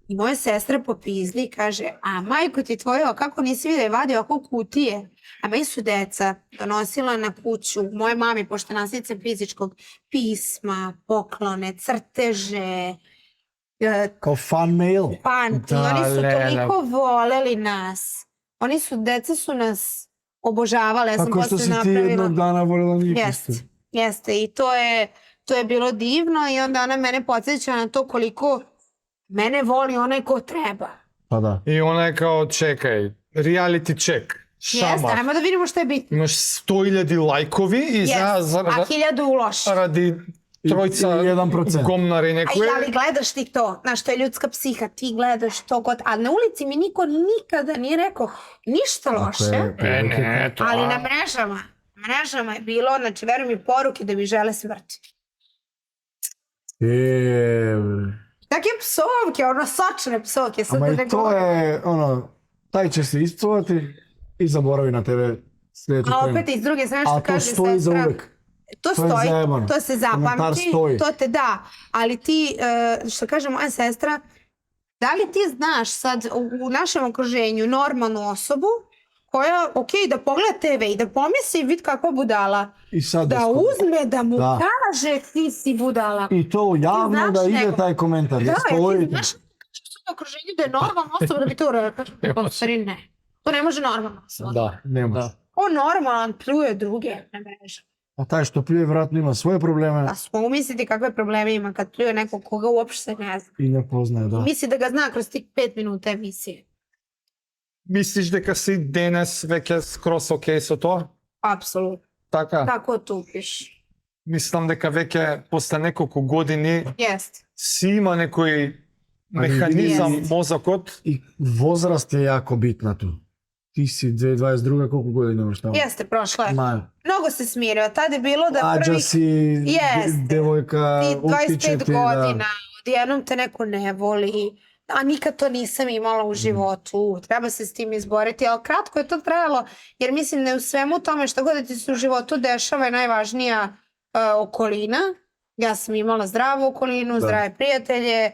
I moja sestra popizli i kaže, a majko ti tvoja, kako nisi vidio, vadio oko kutije. A meni su deca donosila na kuću, moje mami, pošto nasljednice fizičkog, pisma, poklone, crteže, kao fan mail. Panti, oni su toliko voleli nas. Deca su nas obožavale. Ja sam tako što si ti jednog dana voljela njih. Jeste, i to je bilo divno i onda ona mene podsjeća na to koliko mene voli onaj ko treba. Pa da. I ona je kao, čekaj, reality check. Jeste, ajmo da vidimo što je bitno. Imaš 100.000 lajkovi i a 1000 loš. Radi trojca 1%. gomnari nekoj. Ali gledaš ti to, znaš, to je ljudska psiha, ti gledaš to god, a na ulici mi niko nikada nije rekao ništa loše, ali na mrežama je bilo, znači veruj mi, poruke da mi žele smrti. Takve psovke, ono sočne psovke. Ama i to je, taj će se iscovati i zaboravi na tebe sljedeći tren. A opet iz druge strane što kaže sestra. A to stoji za uvek. To stoji, to se zapamti, to te da, ali ti, što kaže moja sestra, da li ti znaš sad u našem okruženju normalnu osobu koja, da pogleda TV i da pomisli vid kakva budala, da uzme, da mu kaže ti si budala. I to javno da ide taj komentar. Da, ti znaš u okruženju da je normalna osoba da bi to rekao. Ne, to ne može normalna osoba. Da, ne može. On normalan pljuje druge na mrežu. A taj što pljuje vratno ima svoje probleme. A smo umisliti kakve probleme ima kad pljuje nekog koga uopšte ne zna. I ne poznaje, da. Misli da ga zna kroz tih 5 minuta emisije. Misliš дека si денес веќе скрос окей со тоа? Апсолутно. Така? Тако тупиш. Мислам дека веќе после неколку години си има некој механизам мозокот. И возраст е јако битна ту. Ти си 2022, колку години имаш тамо? Jeste, prošlo je. Mnogo se smirio. Tad je bilo da prvih... Ađa si, devojka, utiče ti. 25 godina, odjednom te neko ne voli, a nikad to nisam imala u životu. Treba se s tim izboriti, ali kratko je to trajalo, jer mislim da je u svemu tome što god da ti se u životu dešava je najvažnija okolina. Ja sam imala zdravu okolinu, zdrave prijatelje,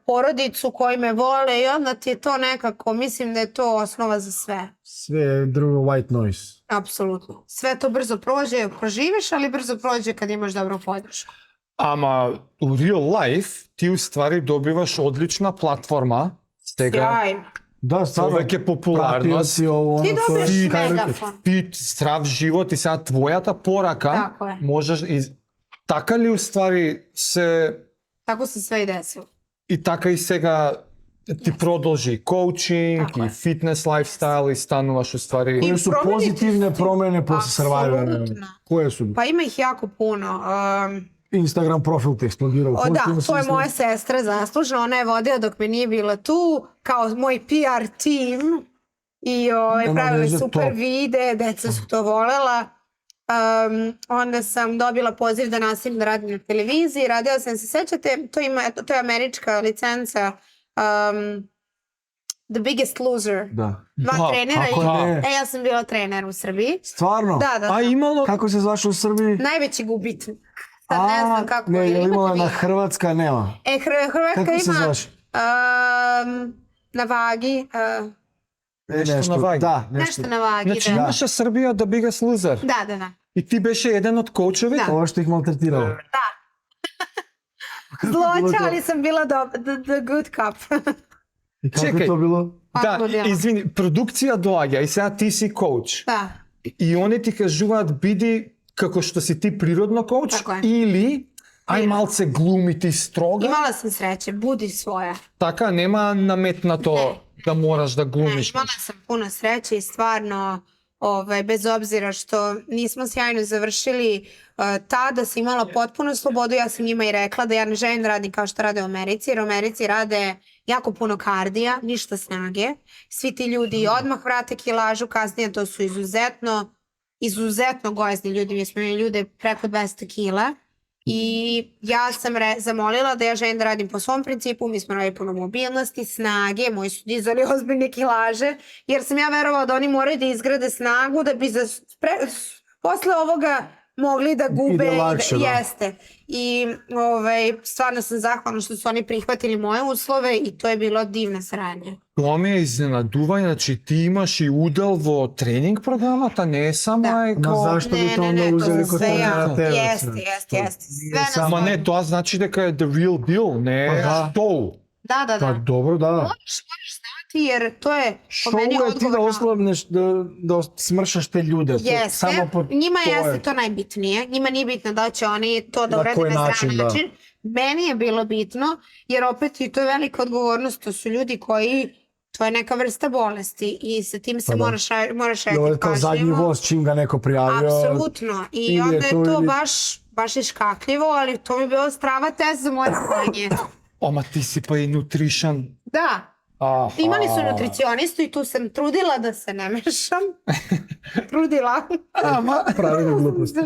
porodicu koji me vole i onda ti je to nekako, mislim da je to osnova za sve. Sve je drugo white noise. Apsolutno. Sve to brzo prođe, proživiš, ali brzo prođe kad imaš dobru podršku. Ама u real life ti u stvari dobivaš odlična platforma. Sjajno. Da, stvarno. Повеќе популярност. Ti dobiješ megafon. Ти здрав живот и сега твојата порака можеш така ли у ствари се Tako se sve i desilo. И така и сега ти продолжи коучинг и фитнес лайфстайл и стануваш у ствари. Кои су позитивне промene после Survivora? Koje su? Pa ima ih jako puno. Instagram profil te eksplodirao. Da, to je moja sestra zaslužna. Ona je vodila dok me nije bila tu, kao moj PR tim. I pravili super vide, deca su to volela. Onda sam dobila poziv da nastavim da radim na televiziji. Radila sam, se sećate, to je američka licenca The Biggest Loser. Da. Dva trenera i ja sam bila trener u Srbiji. Stvarno? Da. A imalo? Kako se zvaš u Srbiji? Najveći gubitnik. Sad ne znam kako. Ne, je imala na Hrvatska, nema. Hrvatska ima... Kako se zvaš? Na vagi. Nešto na vagi. Da, nešto na vagi, Znači имаше Србија The Biggest Loser. Da. И ти беше еден од коучевите? Ова што их малтретирало. Da. Zloća, ali sam bila the good cop. И како е то било? Да, извини, продукција доаѓа и сега ти си коуч. Да. И они ти кажуваат биди како што си ти природно коуч или ај малце глуми ти строга. Имала sam sreće, budi svoja. Така, нема наметнато да мораш да глумиш. Imala sam puno sreće i stvarno bez obzira što nismo sjajno završili, tada sam imala potpuno slobodu, ja sam njima i rekla da ja ne želim da radim kao što rade u Americi, jer u Americi rade jako puno kardija, ništa snage. Svi ti ljudi odmah vrate kilažu, kasnije to su izuzetno gojezni ljudi, mi smo imali ljude preko 200 kila. I ja sam zamolila da ja želim da radim po svom principu, mi smo radili puno mobilnosti, snage, moji su dizali ozbiljne kilaže, jer sam ja verovala da oni moraju da izgrade snagu da bi posle ovoga mogli da gube. Ide lakše, da. Jeste. I stvarno sam zahvalna što su oni prihvatili moje uslove i to je bilo divna saradnja. To mi je iznenaduvanje, znači ti imaš i udalvo trening programa, ta ne samo je kao... Ma zašto bi to onda uzeli kod trenera tebe? Jeste. Ma ne, to znači da je the real deal, ne show. Da. Pa dobro, da. Moraš znati jer to je po meni Show je ti da odgovorno. oslavneš, da smršaš te ljude. Jeste, njima jeste to najbitnije. Njima nije bitno da će oni to da urede na zdrav način. Meni je bilo bitno, jer opet i to je velika odgovornost, to su ljudi koji, to je neka vrsta bolesti i sa tim se moraš raditi pažljivo. Ovo je kao zadnji voz čim ga neko prijavio. Apsolutno. I onda je to baš iškakljivo, ali to mi je bilo strava test za moje stanje. Oma, ti si pa i nutrition. Da. Imali su nutricionistu i tu sam trudila da se ne mešam. Trudila. Pravilno gluposti.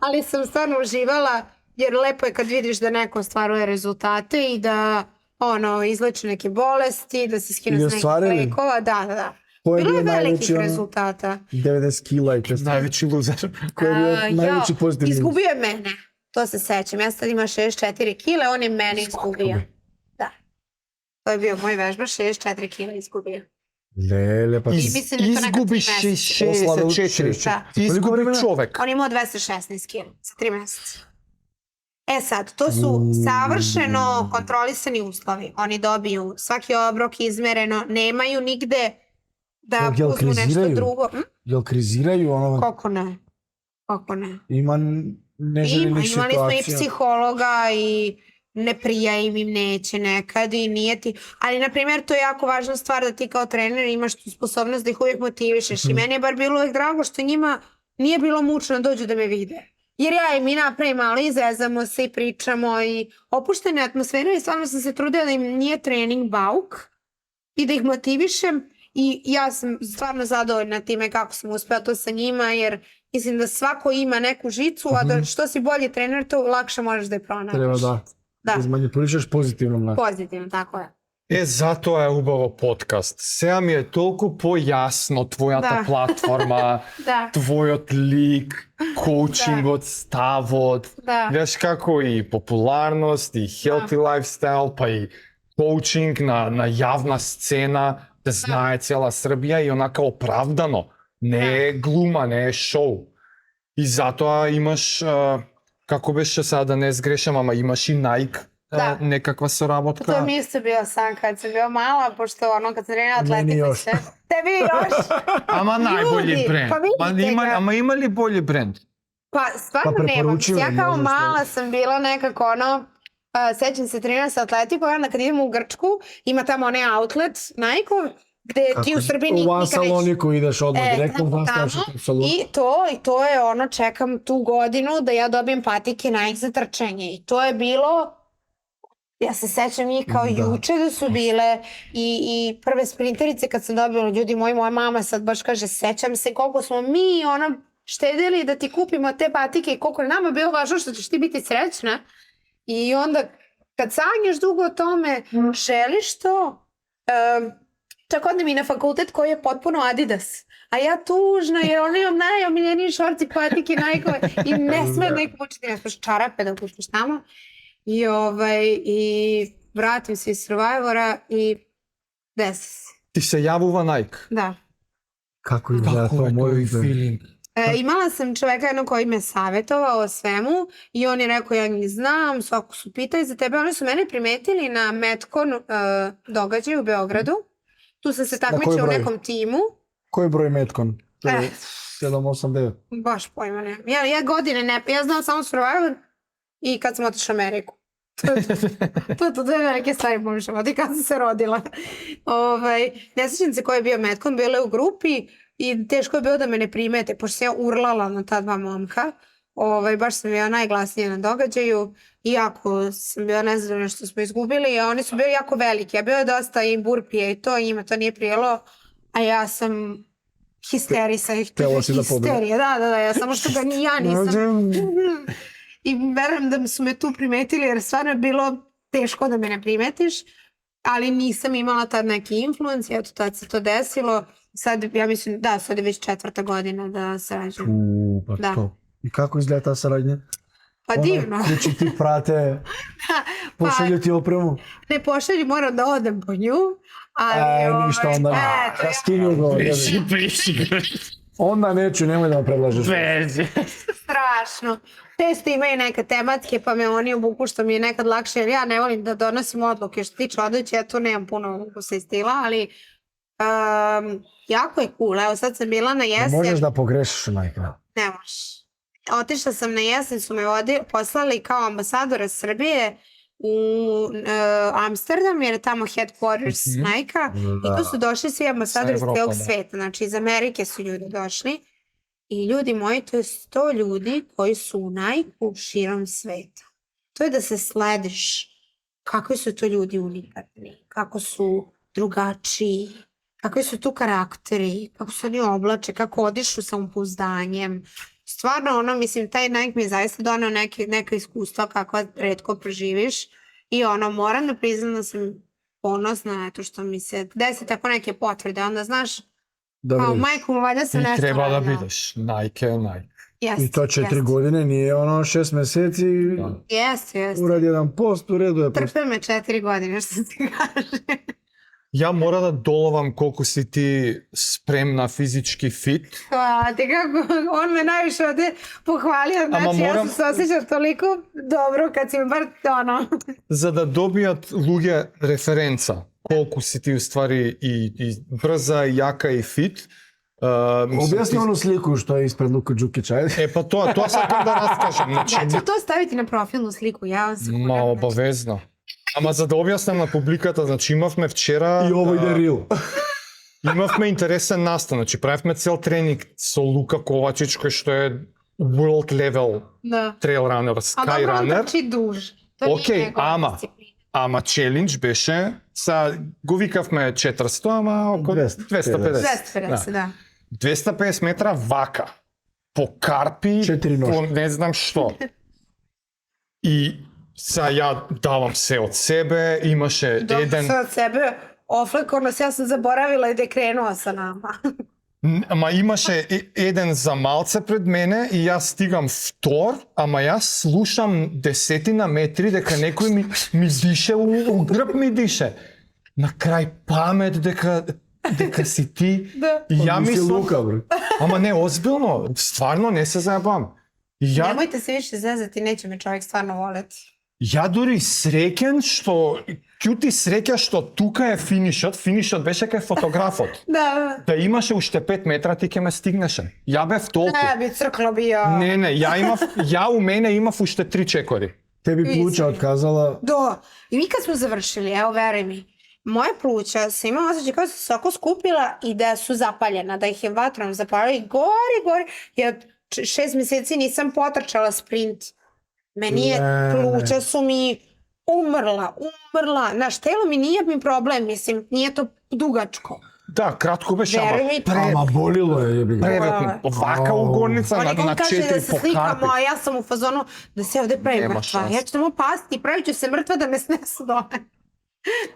Ali sam stvarno uživala, jer lepo je kad vidiš da neko ostvaruje rezultate i da izleči neke bolesti, da se skinu s nekih lekova. Da. Bilo je velikih rezultata. 90 kila i često. Najveći loser. Koji je bio najveći pozitivni. Izgubio je mene. To se sećam. Ja sad ima 64 kile, on je mene izgubio. Da. To je bio moj vežba, 64 kila izgubio. Lele, pa izgubiš 64. Izgubi čovek. On je imao 216 kila za 3 meseca. Sad, to su savršeno kontrolisani uslovi. Oni dobiju svaki obrok izmereno, nemaju nigde da uzmu nešto drugo. Jel kriziraju ono? Kako ne? Ima neželjenih situacija. Imali smo i psihologa i ne prija im neće nekad i nije ti. Ali, na primjer, to je jako važna stvar da ti kao trener imaš tu sposobnost da ih uvijek motivišeš. I meni je bar bilo uvijek drago što njima nije bilo mučno da dođu da me vide. Jer ja i mi napravim, ali izvezamo se i pričamo i opuštene atmosfere i stvarno sam se trudila da im nije trening bauk i da ih motivišem i ja sam stvarno zadovoljna time kako sam uspela to sa njima jer mislim da svako ima neku žicu, a da što si bolji trener to lakše možeš da je pronađeš. Treba da izmanipulišeš pozitivnom. Pozitivno, tako je. Zato je upravo podcast. Sve mi je toliko pojasno tvoja ta platforma, tvoj lik, coaching stavod, veš kako i popularnost i healthy lifestyle, pa i coaching na javna scena, da znaje cijela Srbija i onako opravdano, ne gluma, ne show. I zato imaš, kako beše sada ne zgrešam, ama imaš i Nike. Nekakva sarabotka. To mi isto bio san kad sam bio mala, pošto kad sam trenila atletiku se... Tebi još? Ama najbolji brend. Ama ima li bolji brend? Pa stvarno nemam. Ja kao mala sam bila nekako sećam se trenila sa atletiku, onda kad idemo u Grčku, ima tamo onaj outlet Nike-ov, gde ti u Srbiji nikad nećeš. U Saloniku ideš odmah direktno. I to je čekam tu godinu da ja dobijem patike Nike za trčanje. I to je bilo... Ja se sećam njih kao juče da su bile i prve sprinterice kad sam dobila ljudi moji, moja mama sad baš kaže sećam se koliko smo mi štedili da ti kupimo te patike i koliko je nama bilo važno što ćeš ti biti srećna i onda kad sanjaš dugo o tome želiš to čak odem i na fakultet koji je potpuno Adidas a ja tužna jer oni imam najomiljeniji šorci patike Nike-ove i ne smije da ih početi ne smiješ čarape da kupiš tamo. I vratim se iz Survivora i desi se. Ti se javuva Nike? Da. Kako izgleda to moj feeling? Imala sam čoveka jednog koji me savjetovao o svemu i on je rekao ja njih znam, svako su pitali za tebe. Oni su mene primetili na Metcon događaju u Beogradu. Tu sam se takmičila u nekom timu. Koji broj Metcon? 7, 8, 9? Baš pojma ne. Ja godine ne, ja znam samo Survivor i kad sam otišla u Ameriku. To dve velike stvari pomišljam, od i kad sam se rodila. Ne sjećam se koji je bio Metcon, bila je u grupi I teško je bilo da me ne primete, pošto sam ja urlala na ta dva momka. Baš sam bila najglasnija na događaju. Iako sam bila nezadovoljna što smo izgubili, a oni su bili jako veliki. Ja bila dosta i burpije i to, njima to nije prijelo. A ja sam histerisa. Htjela si da pobedi. Da, ja samo što ga ni ja nisam. I verujem da su me tu primetili jer stvarno je bilo teško da me ne primetiš. Ali nisam imala tad neki influence, eto tad se to desilo. Sad, ja mislim, da, sad je već 4. godina da sarađujem. Pa to. I kako izgleda ta saradnja? Pa divno. Kući ti prate, pošalju ti opremu? Ne pošalju, moram da odem po nju. Ništa onda ne. Ja skinju go. Onda neću, nemoj da vam predlažeš. Strašno. Često imaju neke tematske, pa me oni obuku što mi je nekad lakše, jer ja ne volim da donosim odluke što tiče odeće, ja tu nemam puno ukusa i stila, ali jako je cool. Evo sad sam bila na jesen. Možeš da pogrešiš, majka. Ne možeš. Otišla sam na jesen, su me poslali kao ambasadora Srbije u Amsterdam, jer je tamo headquarters Nike-a. I tu su došli svi ambasadori iz celog sveta. Znači iz Amerike su ljudi došli. I ljudi moji, to je 100 ljudi koji su u Nike-u širom sveta. To je da se slediš kakvi su to ljudi unikatni, kako su drugačiji, kakvi su tu karakteri, kako se oni oblače, kako odišu samopouzdanjem. Stvarno, mislim, taj Nike mi je zaista doneo neka iskustva kakva retko proživiš i moram da priznam da sam ponosna, eto što mi se desi tako neke potvrde, onda znaš, kao majku, valjda sam nešto radila. Treba da vidiš, Nike je Nike. I to 4 godine, nije 6 meseci. Jeste. Uradi jedan post, u redu je post. Trpe me 4 godine, što se kaže. Ja moram da dolovam koliko si ti spremna fizički fit. Hvala ti kako, on me najviše ovde pohvalio, znači ja sam se osjećala toliko dobro kad si mi bar Za da dobijat luge referenca, koliko si ti u stvari i brza, i jaka i fit. Objasni onu sliku što je ispred Luka Đukića, ajde. Pa to sad da raskažem. Ja ću to staviti na profilnu sliku, ja vam se Ma, obavezno. Ама за да објаснам на публиката, значи имавме вчера... И ово иде рил. Имавме интересен настан, значи правевме цел тренинг со Лука Ковачич, кој што е world level trail runner, sky runner. А добро, трчи дуж. Окей, ама челендж беше, го викавме 400, ама околу 250. 250, да. 250 метра вака, по карпи, по не знам што. И sad ja davam sve od sebe, imaše jedan... Sve od sebe, oflekornost, ja sam zaboravila i da je krenuo sa nama. Ама имаше еден за малце пред мене и јас стигам втор, ама јас слушам 10 метри дека некој ми дише, у грб ми дише. На крај памет дека си ти. И ја мислам... Ама не, озбилно, стварно не се заебам. Немојте се више зезати, неќе ме човек стварно волети. Ја дури среќен што, кјути среќа што тука е финишот беше кај фотографот. Да имаше уште 5 метра, ти ќе ме стигнеше. Ја бев толку. Не, би цркло био. Не, ја у мене имав уште 3 чекори. Теби плуќа отказала? Да, и ми kad smo završili, evo veruj mi, moje pluća se imam osjećaj kao su se oko skupila i da su zapaljena, da ih je vatrom zapalila i gori. Ja 6 meseci nisam potrčala sprint. Meni je, pluća su mi umrla. Naš telo mi nije mi problem, mislim, nije to dugačko. Da, kratko беше, ама болило je. Преветно. Овака угорница на 4 по карти. Kaže da se slikamo, a ja sam u fazonu da se ovde pravim mrtva. Ja ću tamo pasti, pravit ću se mrtva da me snesu dole.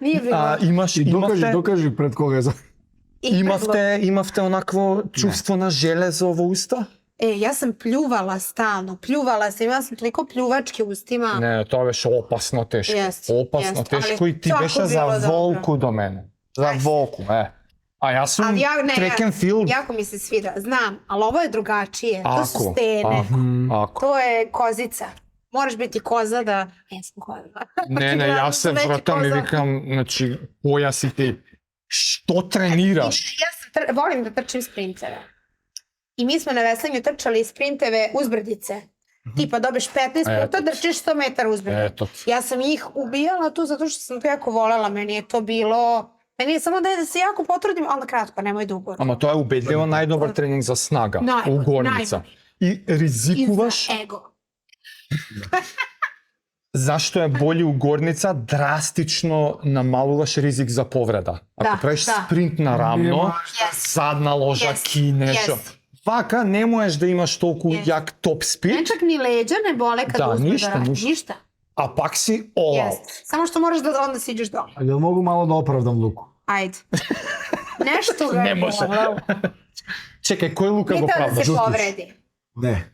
Nije bilo. Докажи пред кога е за... Имавте онакво чувство на железо во уста? Ja sam pljuvala stalno, imala sam toliko pljuvačke ustima. Ne, to беше опасно тешко. Опасно тешко и ти беше за волку до мене. За волку, A ja sam track and field. Jako mi se svira, znam, ali ovo je drugačije. To su stene. To je kozica. Moraš biti koza da... Ja sam koza. Ne, ja se vratam i vikam, znači, koja si ti? Što treniraš? Ja volim da trčim sprinteve. I mi smo na veslanju trčali sprinteve uzbrdice. Tipa dobiješ 15 puta, drčiš 100 metara uzbrdice. Ja sam ih ubijala tu zato što sam to jako volela. Meni je to bilo Meni je samo da se jako potrudim, ali kratko, nemoj dugo. Ама тоа е убедливо најдобар тренинг за снага, угорница. И ризикуваш... I za ego. Зашто е боли угорница, драстично намалуваш ризик за повреда. Ако правиш спринт на рамно, задна ложа, кинеш. Вака не можеш да имаш толку јак топ спид. Ne čak ni leđa ne bole kad uzmeš da radiš. Ništa. А пак си all out. Samo što moraš da onda siđeš dole. Ali ja mogu malo da opravdam Luku? Ajde. Nešto ga Не je може. bolelo. Čekaj, кој Лука го Pitao da правдаш? se povredi. Ne.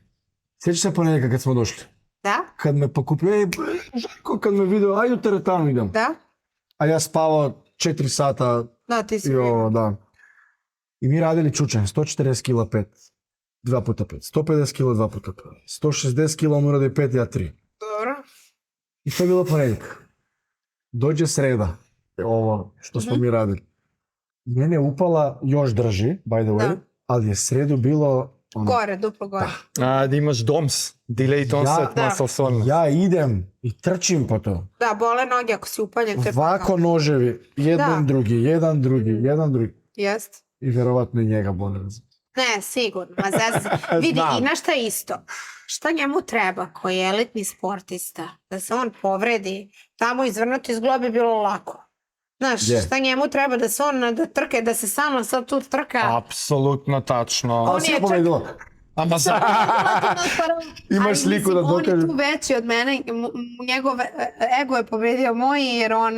Sjećaš se ponedjeljka kad smo došli? Da? Kad me pokupio, kad me video, ajde u teretanu idem. Da? A ja spavao 4 sata Da, ti si i vidio. da. I mi radili čučanje, 140 kila 5, 2 puta 5, 150 kila 2 puta 5, 160 kila on uradi 5, ja 3. Dobro. I to je bilo ponedjeljka. Dođe sreda, ovo što smo mi radili. Mene je upala, još drži, by the way, ali je sredu bilo... Gore, duplo gore. Да имаш домс, delayed onset muscle soreness. Ja idem i trčim po to. Da, bole noge ako si upaljen. Ovako noževi, jedan drugi. Jest. I verovatno i njega bole. Ne, sigurno. Ma vidi, i na šta isto? Šta njemu treba koji je elitni sportista? Da se on povredi, tamo izvrnuti iz globe bilo lako. Znaš, šta njemu treba da se on da trke, da se samo sad tu trka. Apsolutno tačno. On je čak... Ама за... Imaš sliku da dokaže. On je tu veći od mene, njegov ego je pobedio moj jer on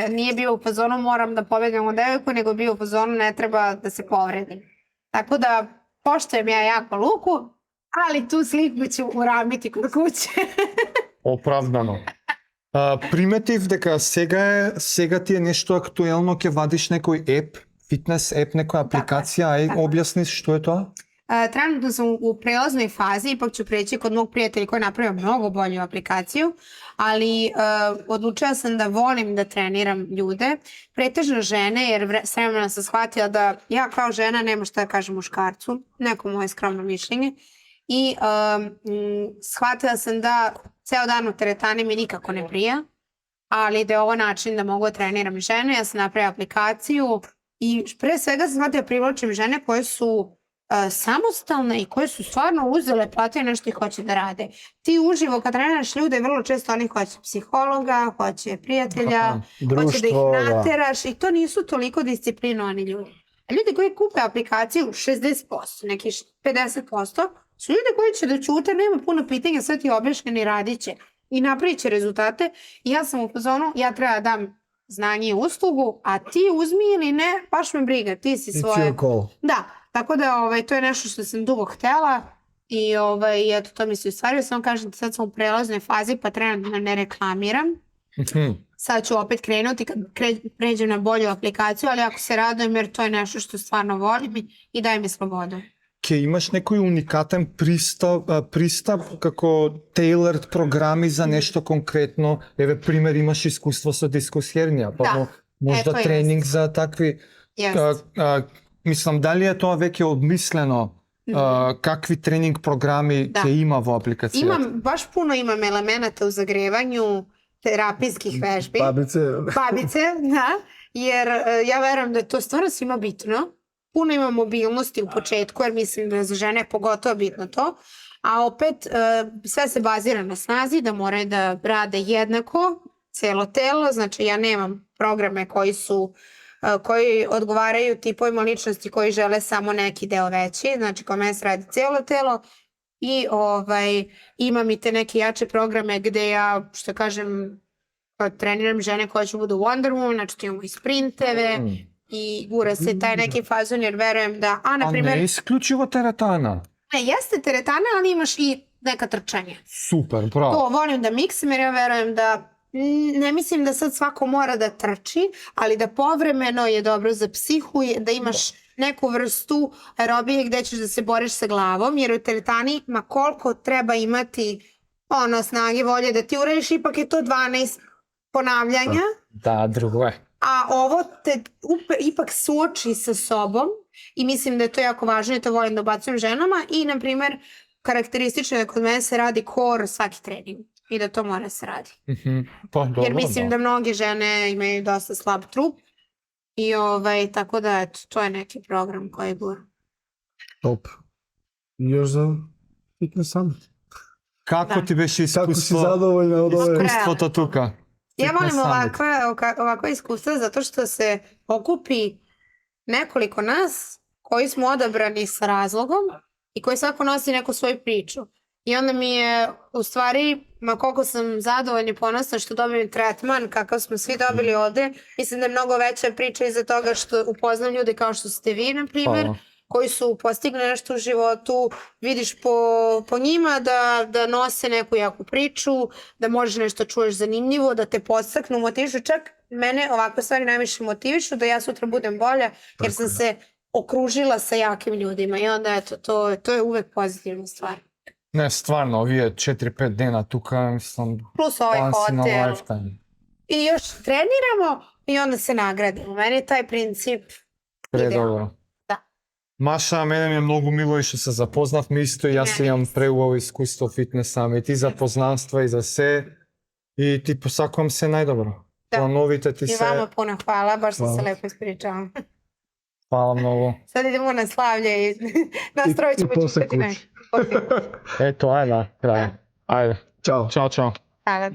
nije bio u fazonu moram da pobedim od devojku, nego bio u fazonu ne treba da se povredim. Tako da poštujem ja jako Luku, ali tu sliku ću uramiti kod kuće. Оправдано. Приметив дека сега ти е нешто актуелно, ќе вадиш некој еп, фитнес еп, некоја апликација, ај објасни што е тоа? Trenutno sam u prelaznoj fazi, ipak ću preći kod mog prijatelja koji je napravio mnogo bolju aplikaciju, ali odlučila sam da volim da treniram ljude, pretežno žene, jer s vremena sam shvatila da ja kao žena nema šta da kažem muškarcu, neko moje skromno mišljenje, i shvatila sam da ceo dan u teretani mi nikako ne prija, ali da je ovo način da mogu da treniram žene. Ja sam napravila aplikaciju i pre svega sam shvatila da privlačim žene koje su samostalne i koje su stvarno uzele, platile nešto i hoće da rade. Ti uživo kad treniraš ljude, vrlo često oni hoće psihologa, hoće prijatelja, hoće da ih nateraš i to nisu toliko disciplinovani ljudi. A ljudi koji kupe aplikaciju 60%, neki 50%, su ljudi koji će da ćute, nema puno pitanja, sve ti objašnjeni i radit će i napravit će rezultate. I ja sam u fazonu, ja treba da dam znanje i uslugu, a ti uzmi ili ne, baš me briga, ti si svoje... It's your call. Da, tako da to je nešto što sam dugo htjela i eto, to mi se ostvario. Samo kažem da sad sam u prelaznoj fazi pa trenutno ne reklamiram. Sad ću opet krenuti kad pređem na bolju aplikaciju, ali ako se radujem jer to je nešto što stvarno volim i daje mi slobodu. Ке имаш некој уникатен пристап како tailored програми за нешто конкретно? Еве, пример, имаш искуство со дискус хернија, па можда тренинг за такви... Мислам, дали е тоа веќе одмислено? Какви тренинг програми ќе има во апликацијата? Имам, баш puno imam elemenata u zagrevanju terapijskih vežbi. Babice, da. Jer ja verujem da je to stvarno svima bitno. Puno ima mobilnosti u početku, jer mislim da je za žene pogotovo bitno to. A opet, sve se bazira na snazi, da moraju da rade jednako, celo telo. Znači, ja nemam programe koji odgovaraju tipovima ličnosti koji žele samo neki deo veći. Znači, kod mene se radi celo telo. I imam i te neke jače programe gde ja, što kažem, treniram žene koje će budu Wonder Woman, znači imamo i sprinteve, i gura se taj neki fazon jer verujem da... A ne isključivo teretana? Ne, jeste teretana, ali imaš i neka trčanja. Super, bravo. To volim da miksam jer ja verujem da ne mislim da sad svako mora da trči, ali da povremeno je dobro za psihu, da imaš neku vrstu aerobije gde ćeš da se boriš sa glavom, jer u teretani ma koliko treba imati snage, volje da ti uradiš, ipak je to 12 ponavljanja. Da, drugo je. A ovo te ipak suoči sa sobom i mislim da je to jako važno i to volim da ubacujem ženama i, na primjer, karakteristično je da kod mene se radi core svaki trening i da to mora se radi. Pa, dobro, jer mislim da mnoge žene imaju dosta slab trup I tako da, eto, to je neki program koji gura. Top. I još za Fitness Summit. Kako ti беше Kako si zadovoljna od ove? Iskustото тука? Ja volim ovakva iskustva zato što se okupi nekoliko nas koji smo odabrani sa razlogom i koji svako nosi neku svoju priču. I onda mi je, u stvari, koliko sam zadovoljna i ponosna što dobijem tretman, kakav smo svi dobili ovde, mislim da je mnogo veća priča iza toga što upoznam ljude kao što ste vi, na primjer, koji su postigli nešto u životu, vidiš po njima da nose neku jaku priču, da možeš nešto čuješ zanimljivo, da te podstaknu, motivišu. Čak mene ovakve stvari najviše motivišu da ja sutra budem bolja, jer sam se okružila sa jakim ljudima i onda eto, to je uvek pozitivna stvar. Ne, stvarno, ovije 4-5 dana tuka, mislim, plus ovaj hotel. I još treniramo i onda se nagradimo. Meni je taj princip idealan. Маша, мене ми е многу мило и што се запознавме исто и јас имам преубаво искуство фитнес самит и за познанства и за се и ти посакувам се најдобро. Плановите ти се... И вама puno hvala, baš sam se lepo ispričala. Hvala mnogo. Sad idemo na slavlje i nastrojit ćemo četiri. Eto, ajde, kraj. Ajde. Ćao. Ćao, čao. Hvala.